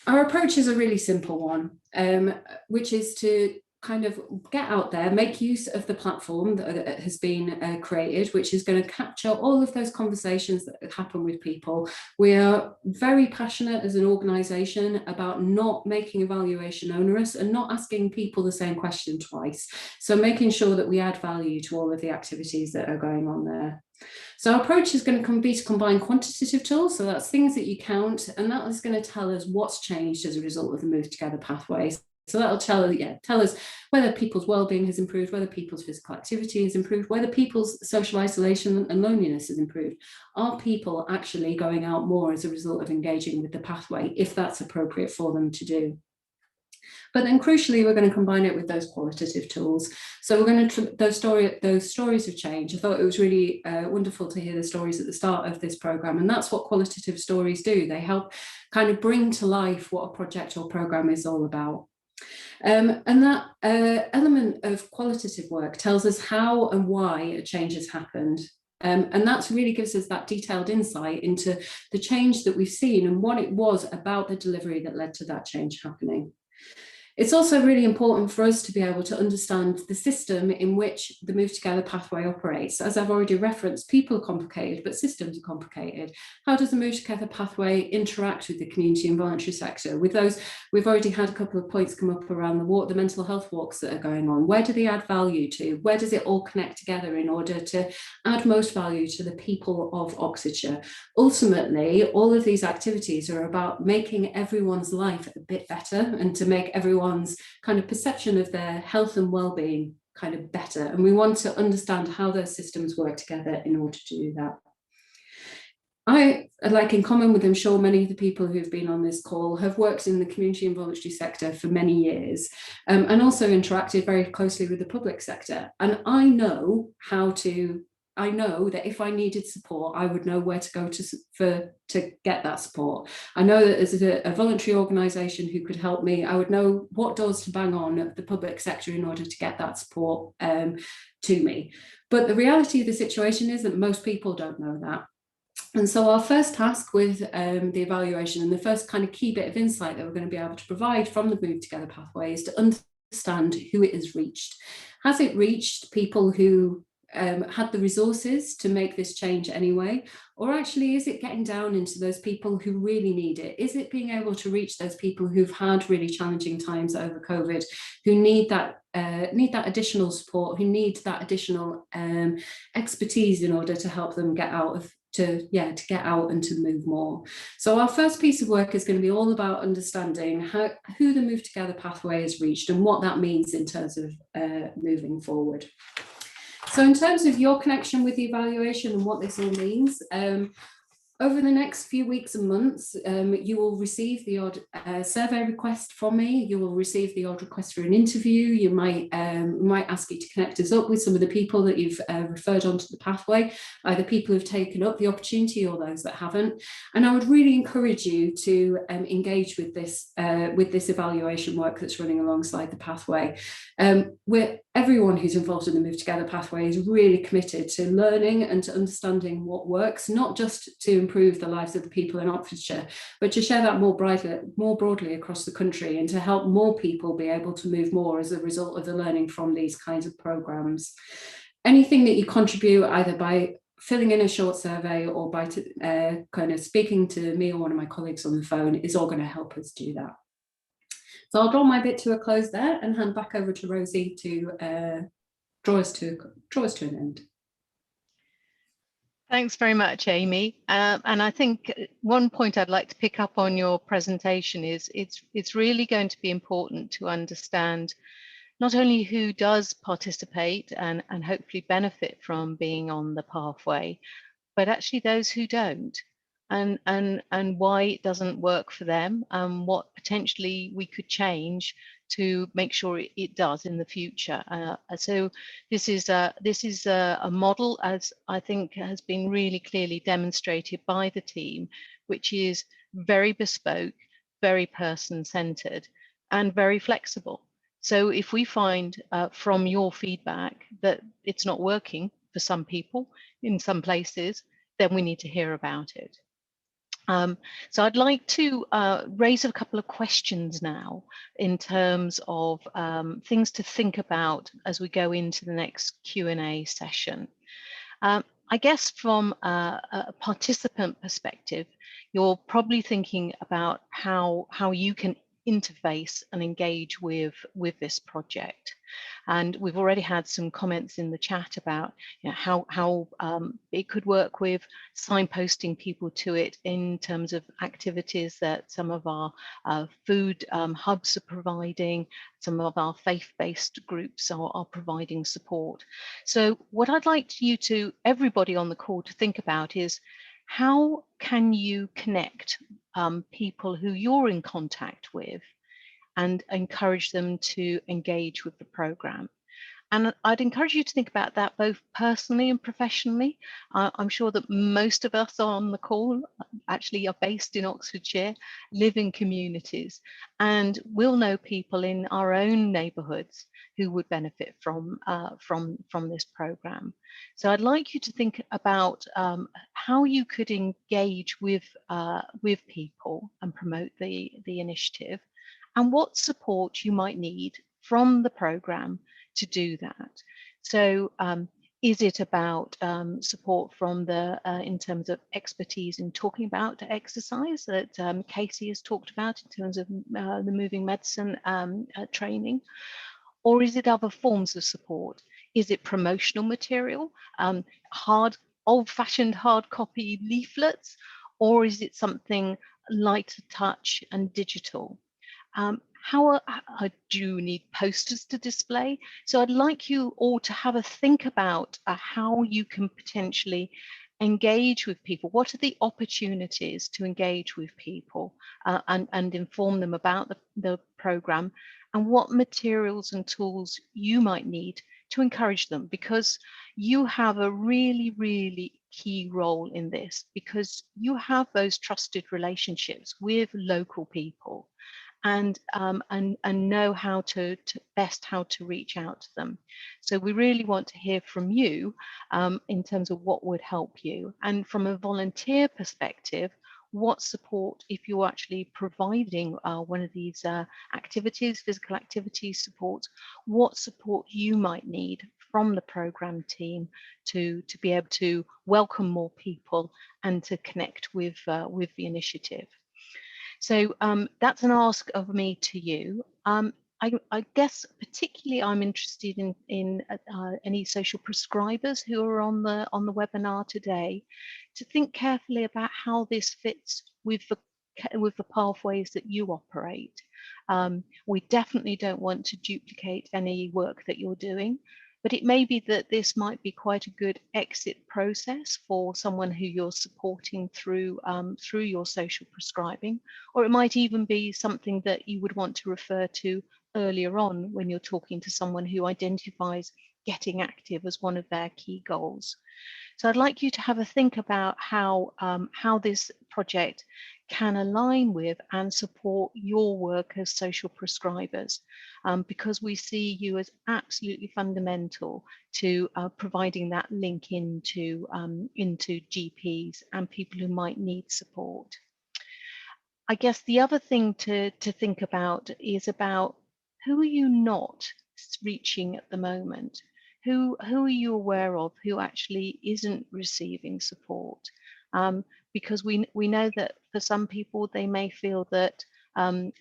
our approach is a really simple one, which is to kind of get out there, make use of the platform that has been created, which is going to capture all of those conversations that happen with people. We are very passionate as an organisation about not making evaluation onerous and not asking people the same question twice. So making sure that we add value to all of the activities that are going on there. So our approach is going to be to combine quantitative tools, so that's things that you count, and that is going to tell us what's changed as a result of the Move Together pathways. So that'll tell us whether people's well-being has improved, whether people's physical activity has improved, whether people's social isolation and loneliness has improved. Are people actually going out more as a result of engaging with the pathway, if that's appropriate for them to do? But then crucially, we're going to combine it with those qualitative tools. So we're going to, those stories of change. I thought it was really wonderful to hear the stories at the start of this programme, and that's what qualitative stories do. They help kind of bring to life what a project or programme is all about. And that element of qualitative work tells us how and why a change has happened. And that really gives us that detailed insight into the change that we've seen and what it was about the delivery that led to that change happening. It's also really important for us to be able to understand the system in which the Move Together pathway operates. As I've already referenced, people are complicated, but systems are complicated. How does the Move Together pathway interact with the community and voluntary sector? With those, we've already had a couple of points come up around the mental health walks that are going on. Where do they add value to? Where does it all connect together in order to add most value to the people of Oxfordshire? Ultimately, all of these activities are about making everyone's life a bit better and to make everyone's kind of perception of their health and well-being kind of better. And we want to understand how those systems work together in order to do that. I, like in common with, I'm sure, many of the people who've been on this call have worked in the community and voluntary sector for many years, and also interacted very closely with the public sector. And I know that if I needed support, I would know where to go to get that support. I know that as a voluntary organisation who could help me, I would know what doors to bang on at the public sector in order to get that support to me. But the reality of the situation is that most people don't know that. And so our first task with the evaluation, and the first kind of key bit of insight that we're going to be able to provide from the Move Together pathway, is to understand who it has reached. Has it reached people who had the resources to make this change anyway? Or actually, is it getting down into those people who really need it? Is it being able to reach those people who've had really challenging times over COVID, who need that additional support, who need that additional expertise in order to help them get out to get out and to move more? So our first piece of work is going to be all about understanding who the Move Together pathway has reached and what that means in terms of moving forward. So in terms of your connection with the evaluation and what this all means, over the next few weeks and months, you will receive the odd survey request from me. You will receive the odd request for an interview. You might ask you to connect us up with some of the people that you've referred onto the pathway, either people who've taken up the opportunity or those that haven't. And I would really encourage you to engage with this evaluation work that's running alongside the pathway. Everyone who's involved in the Move Together pathway is really committed to learning and to understanding what works, not just to improve the lives of the people in Oxfordshire, but to share that more broadly across the country and to help more people be able to move more as a result of the learning from these kinds of programmes. Anything that you contribute, either by filling in a short survey or by kind of speaking to me or one of my colleagues on the phone, is all going to help us do that. So I'll draw my bit to a close there and hand back over to Rosie to draw us to an end. Thanks very much, Amy. And I think one point I'd like to pick up on your presentation is it's really going to be important to understand not only who does participate and hopefully benefit from being on the pathway, but actually those who don't, and why it doesn't work for them, and what potentially we could change to make sure it does in the future. So this is a model, as I think has been really clearly demonstrated by the team, which is very bespoke, very person-centered, and very flexible. So if we find from your feedback that it's not working for some people in some places, then we need to hear about it. So I'd like to raise a couple of questions now in terms of things to think about as we go into the next Q&A session. I guess from a participant perspective, you're probably thinking about how you can interface and engage with this project. And we've already had some comments in the chat about, you know, how it could work with signposting people to it in terms of activities that some of our food hubs are providing, some of our faith-based groups are providing support. So what I'd like you to, everybody on the call, to think about is, how can you connect people who you're in contact with and encourage them to engage with the programme? And I'd encourage you to think about that both personally and professionally. I'm sure that most of us on the call actually are based in Oxfordshire, live in communities, and will know people in our own neighbourhoods who would benefit from this programme. So I'd like you to think about how you could engage with people and promote the initiative, and what support you might need from the programme to do that. So is it about support from the in terms of expertise in talking about exercise that Casey has talked about in terms of the moving medicine training? Or is it other forms of support? Is it promotional material, old-fashioned hard copy leaflets, or is it something lighter touch and digital? How do you need posters to display? So I'd like you all to have a think about how you can potentially engage with people. What are the opportunities to engage with people and inform them about the programme, and what materials and tools you might need to encourage them, because you have a really, really key role in this, because you have those trusted relationships with local people and know how to best how to reach out to them. So we really want to hear from you in terms of what would help you. And from a volunteer perspective, what support, if you're actually providing one of these activities, physical activity support, what support you might need from the programme team to be able to welcome more people and to connect with the initiative. So that's an ask of me to you. I guess particularly I'm interested in any social prescribers who are on the webinar today, to think carefully about how this fits with the pathways that you operate. We definitely don't want to duplicate any work that you're doing, but it may be that this might be quite a good exit process for someone who you're supporting through your social prescribing, or it might even be something that you would want to refer to earlier on when you're talking to someone who identifies getting active as one of their key goals. So I'd like you to have a think about how this project can align with and support your work as social prescribers, because we see you as absolutely fundamental to providing that link into GPs and people who might need support. I guess the other thing to think about is about, who are you not reaching at the moment? Who are you aware of who actually isn't receiving support? Because we know that for some people, they may feel that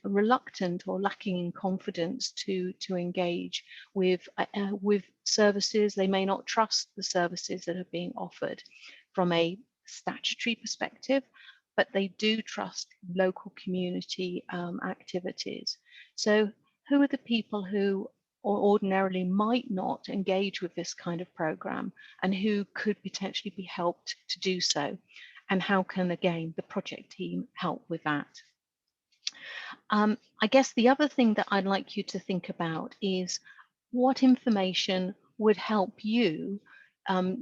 reluctant or lacking in confidence to engage with services. They may not trust the services that are being offered from a statutory perspective, but they do trust local community activities. So who are the people who ordinarily might not engage with this kind of program, and who could potentially be helped to do so? And how can, again, the project team help with that? I guess the other thing that I'd like you to think about is, what information would help you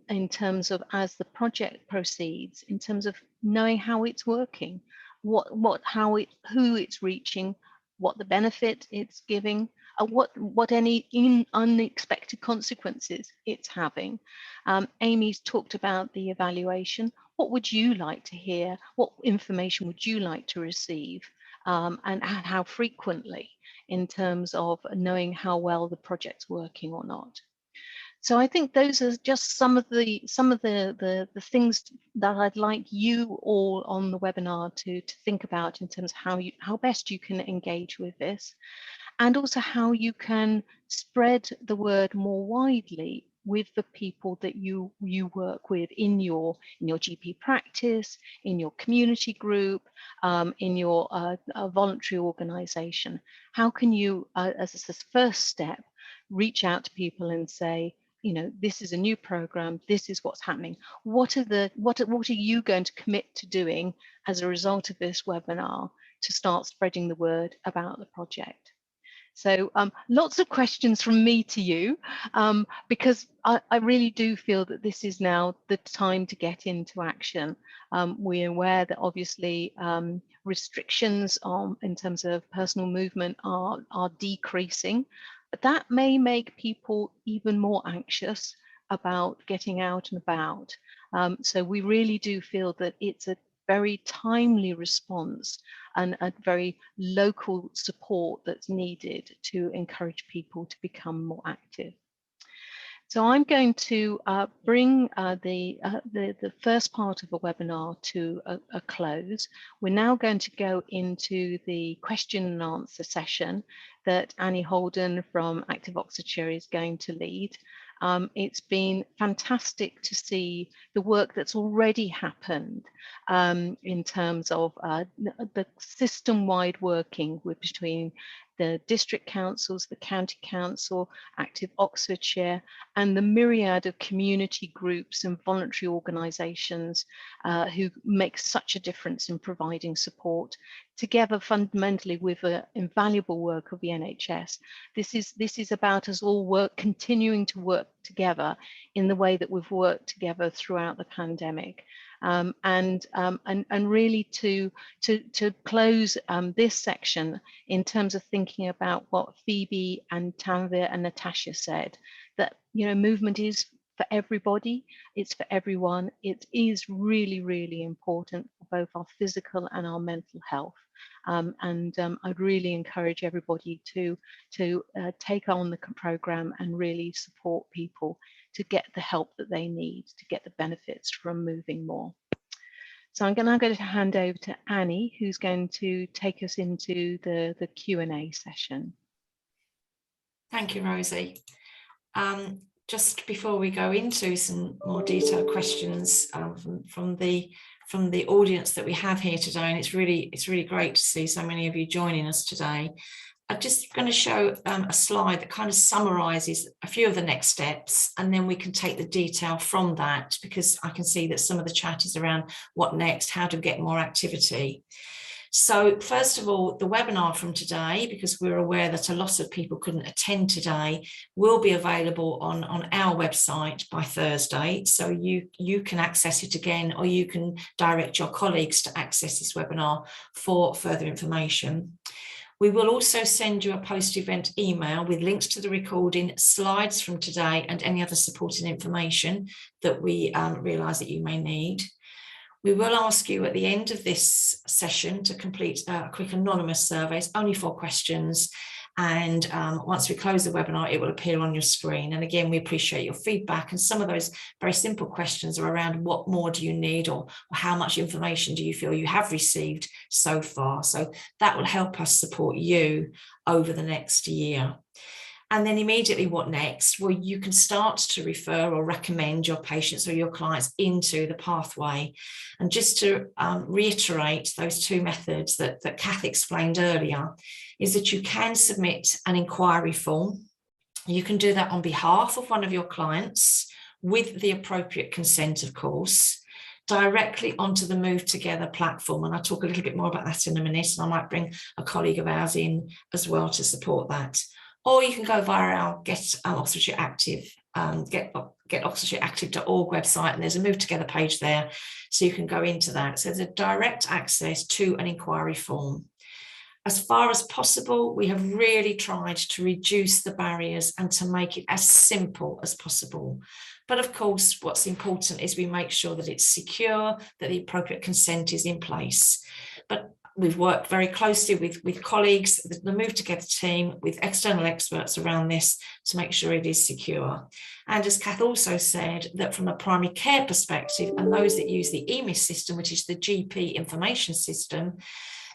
in terms of, as the project proceeds, in terms of knowing how it's working, who it's reaching, what the benefit it's giving, what any unexpected consequences it's having. Amy's talked about the evaluation. What would you like to hear? What information would you like to receive? And how frequently, in terms of knowing how well the project's working or not. So I think those are just some of the things that I'd like you all on the webinar to think about in terms of how best you can engage with this, and also how you can spread the word more widely with the people that you work with in your GP practice, in your community group, in your voluntary organization. How can you, as a first step, reach out to people and say, you know, this is a new program, this is what's happening. What are you going to commit to doing as a result of this webinar to start spreading the word about the project? So lots of questions from me to you, because I really do feel that this is now the time to get into action. We're aware that obviously restrictions in terms of personal movement are decreasing, but that may make people even more anxious about getting out and about. So we really do feel that it's a very timely response and a very local support that's needed to encourage people to become more active. So I'm going to bring the first part of the webinar to a close. We're now going to go into the question and answer session that Annie Holden from Active Oxfordshire is going to lead. It's been fantastic to see the work that's already happened in terms of the system-wide working between the district councils, the county council, Active Oxfordshire, and the myriad of community groups and voluntary organisations who make such a difference in providing support, together fundamentally with the invaluable work of the NHS. This is about us all continuing to work together in the way that we've worked together throughout the pandemic. And really to close this section in terms of thinking about what Phoebe and Tanvir and Natasha said, that, you know, movement is for everybody, it's for everyone. It is really, really important for both our physical and our mental health. I'd really encourage everybody to take on the programme and really support people to get the help that they need to get the benefits from moving more. So I'm now going to hand over to Annie, who's going to take us into the Q&A session. Thank you, Rosie. Just before we go into some more detailed questions from the audience that we have here today, and it's really great to see so many of you joining us today. I'm just going to show a slide that kind of summarises a few of the next steps, and then we can take the detail from that, because I can see that some of the chat is around what next, how to get more activity. So first of all, the webinar from today, because we're aware that a lot of people couldn't attend today, will be available on our website by Thursday. So you can access it again, or you can direct your colleagues to access this webinar for further information. We will also send you a post-event email with links to the recording, slides from today, and any other supporting information that we realise that you may need. We will ask you at the end of this session to complete a quick anonymous survey. It's only 4 questions. And once we close the webinar, it will appear on your screen. And again, we appreciate your feedback. And some of those very simple questions are around what more do you need, or how much information do you feel you have received so far? So that will help us support you over the next year. And then immediately, what next? Well, you can start to refer or recommend your patients or your clients into the pathway. And just to reiterate those 2 methods that Kath explained earlier, is that you can submit an inquiry form. You can do that on behalf of one of your clients with the appropriate consent, of course, directly onto the Move Together platform. And I'll talk a little bit more about that in a minute, and I might bring a colleague of ours in as well to support that. Or you can go via our Get Oxfordshire Active, getoxfordshireactive.org website, and there's a Move Together page there, so you can go into that. So there's a direct access to an inquiry form. As far as possible, we have really tried to reduce the barriers and to make it as simple as possible. But of course, what's important is we make sure that it's secure, that the appropriate consent is in place. But we've worked very closely with colleagues, the Move Together team, with external experts around this to make sure it is secure. And as Kath also said, that from a primary care perspective, and those that use the EMIS system, which is the GP information system,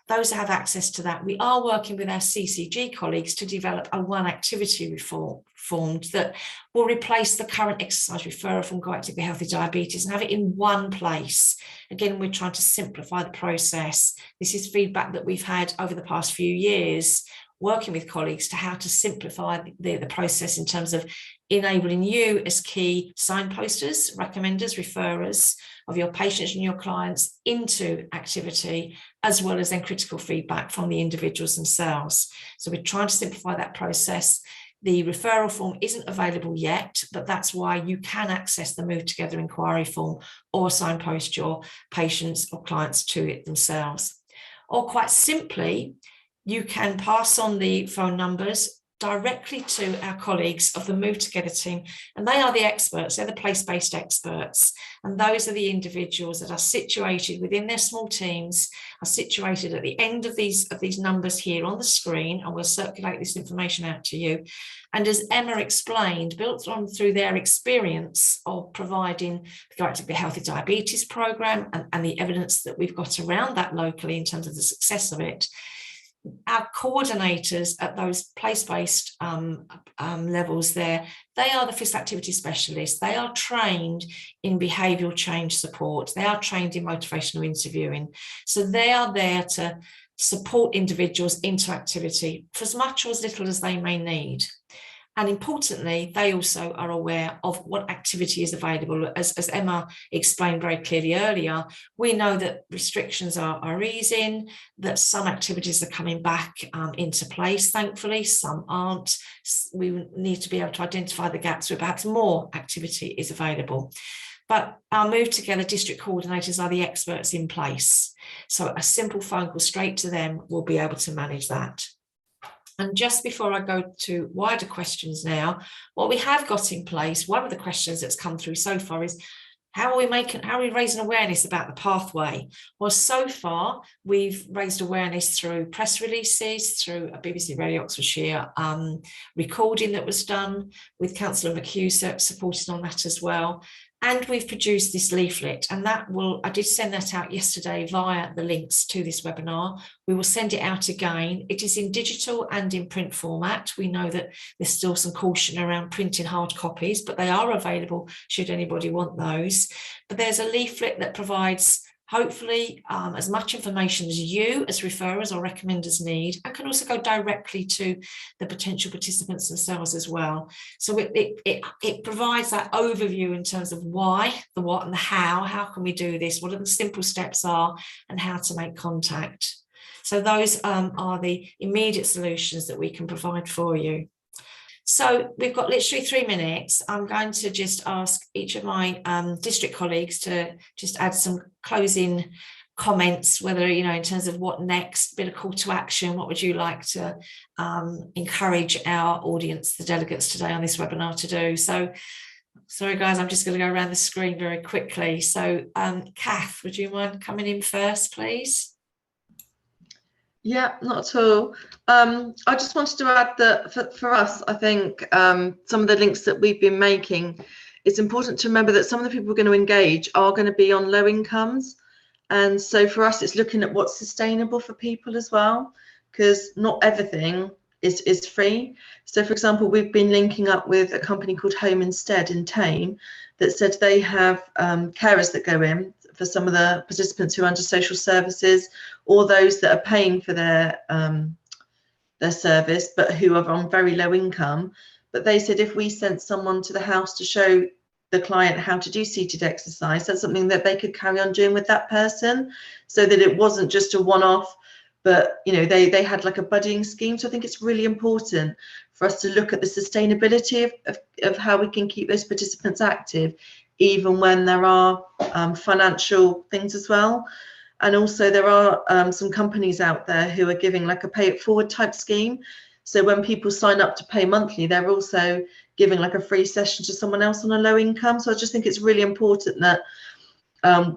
those that have access to that, we are working with our CCG colleagues to develop a one activity report formed that will replace the current exercise referral from Go Active Be Healthy Diabetes and have it in one place. Again, we're trying to simplify the process. This is feedback that we've had over the past few years, working with colleagues to how to simplify the process in terms of enabling you as key signposters, recommenders, referrers of your patients and your clients into activity, as well as then critical feedback from the individuals themselves. So we're trying to simplify that process. The referral form isn't available yet, but that's why you can access the Move Together inquiry form or signpost your patients or clients to it themselves. Or quite simply, you can pass on the phone numbers directly to our colleagues of the Move Together team, and they are the experts, they're the place-based experts, and those are the individuals that are situated within their small teams, are situated at the end of these numbers here on the screen, and we'll circulate this information out to you. And as Emma explained, built on through their experience of providing the Go Active Be Healthy Diabetes programme and the evidence that we've got around that locally in terms of the success of it, our coordinators at those place-based levels there, they are the physical activity specialists. They are trained in behavioural change support. They are trained in motivational interviewing. So they are there to support individuals into activity for as much or as little as they may need. And importantly, they also are aware of what activity is available. As Emma explained very clearly earlier, we know that restrictions are easing, that some activities are coming back into place, thankfully, some aren't. We need to be able to identify the gaps where perhaps more activity is available. But our Move Together district coordinators are the experts in place. So a simple phone call straight to them will be able to manage that. And just before I go to wider questions now, what we have got in place, one of the questions that's come through so far is, how are we raising awareness about the pathway? Well, so far, we've raised awareness through press releases, through a BBC Radio Oxfordshire recording that was done with Councillor McHugh supported on that as well. And we've produced this leaflet, and I did send that out yesterday via the links to this webinar. We will send it out again. It is in digital and in print format. We know that there's still some caution around printing hard copies, but they are available should anybody want those. But there's a leaflet that provides hopefully as much information as you as referrers or recommenders need, and can also go directly to the potential participants themselves as well. So it provides that overview in terms of why, the what and the how can we do this, what are the simple steps are, and how to make contact. So those are the immediate solutions that we can provide for you. So we've got literally 3 minutes. I'm going to just ask each of my district colleagues to just add some closing comments, whether, in terms of what next, bit of call to action, what would you like to encourage our audience, the delegates today on this webinar to do. So, sorry guys, I'm just going to go around the screen very quickly. So Kath, would you mind coming in first, please? Yeah, not at all. I just wanted to add that for us, I think some of the links that we've been making, it's important to remember that some of the people we're going to engage are going to be on low incomes. And so for us, it's looking at what's sustainable for people as well, because not everything is free. So for example, we've been linking up with a company called Home Instead in Tame that said they have carers that go in for some of the participants who are under social services, or those that are paying for their service but who are on very low income. But they said if we sent someone to the house to show the client how to do seated exercise, that's something that they could carry on doing with that person, so that it wasn't just a one-off, but they had like a buddying scheme. So I think it's really important for us to look at the sustainability of how we can keep those participants active, even when there are financial things as well. And also there are some companies out there who are giving like a pay it forward type scheme. So when people sign up to pay monthly, they're also giving like a free session to someone else on a low income. So I just think it's really important that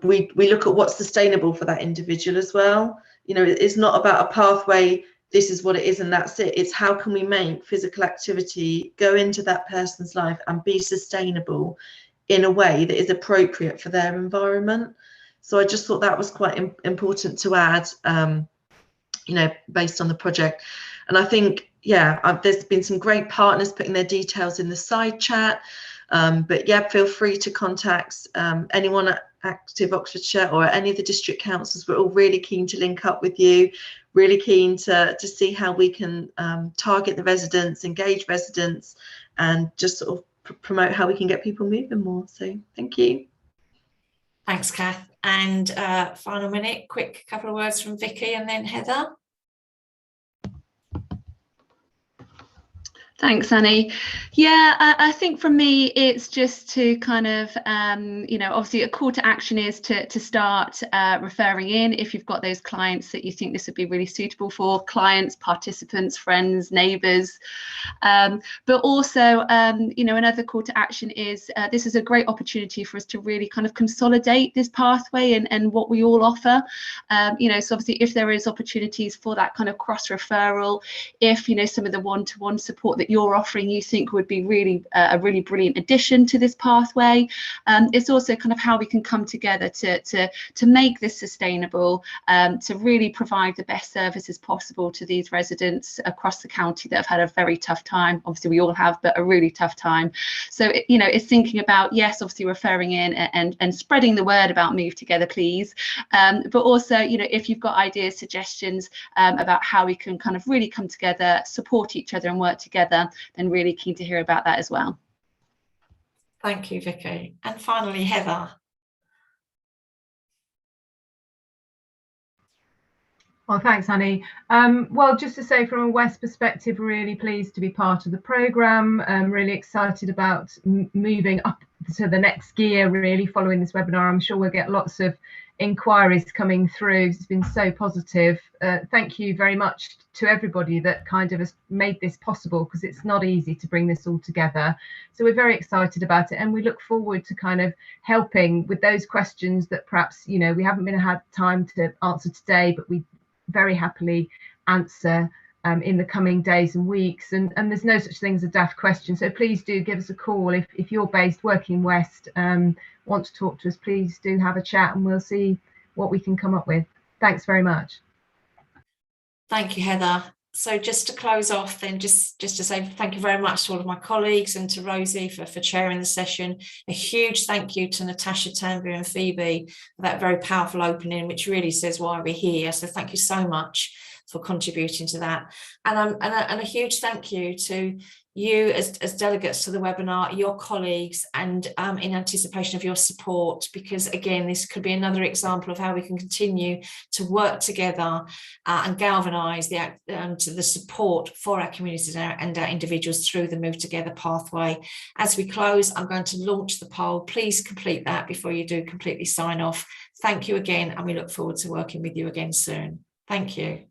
we look at what's sustainable for that individual as well. you know, it's not about a pathway, this is what it is and that's it. It's how can we make physical activity go into that person's life and be sustainable in a way that is appropriate for their environment. So I just thought that was quite important to add, you know, based on the project. And I think, yeah, there's been some great partners putting their details in the side chat. But yeah, feel free to contact anyone at Active Oxfordshire or any of the district councils. We're all really keen to link up with you, really keen to see how we can target the residents, engage residents, and just sort of promote how we can get people moving more. So thank you. Thanks, Kath. And final minute, quick couple of words from Vicky and then Heather. Thanks, Annie. Yeah, I think for me, it's just to kind of, you know, obviously a call to action is to start referring in if you've got those clients that you think this would be really suitable for, clients, participants, friends, neighbours. But also, you know, another call to action is this is a great opportunity for us to really kind of consolidate this pathway and what we all offer. You know, so obviously if there is opportunities for that kind of cross referral, if, you know, some of the one-to-one support that you're offering you think would be really a really brilliant addition to this pathway. It's also kind of how we can come together to make this sustainable, to really provide the best services possible to these residents across the county that have had a very tough time. Obviously we all have, but a really tough time. So you know, it's thinking about, yes, obviously referring in and spreading the word about Move Together, please, but also, you know, if you've got ideas, suggestions about how we can kind of really come together, support each other and work together, then really keen to hear about that as well. Thank you, Vicky. And finally, Heather. Well, thanks, Annie. Well, just to say from a West perspective, really pleased to be part of the programme. I'm really excited about moving up to the next gear, really, following this webinar. I'm sure we'll get lots of inquiries coming through. It's been so positive. Thank you very much to everybody that kind of has made this possible, because it's not easy to bring this all together. So we're very excited about it, and we look forward to kind of helping with those questions that perhaps, you know, we haven't had time to answer today, but we very happily answer in the coming days and weeks. And there's no such thing as a daft question, so please do give us a call if you're based working West, want to talk to us. Please do have a chat and we'll see what we can come up with. Thanks very much. Thank you, Heather. So just to close off then, just to say thank you very much to all of my colleagues and to Rosie for chairing the session. A huge thank you to Natasha, Tanvir and Phoebe for that very powerful opening, which really says why we're here. So thank you so much for contributing to that. And a huge thank you to you as delegates to the webinar, your colleagues, and in anticipation of your support, because again, this could be another example of how we can continue to work together and galvanise the support for our communities and our individuals through the Move Together pathway. As we close, I'm going to launch the poll. Please complete that before you do completely sign off. Thank you again, and we look forward to working with you again soon. Thank you.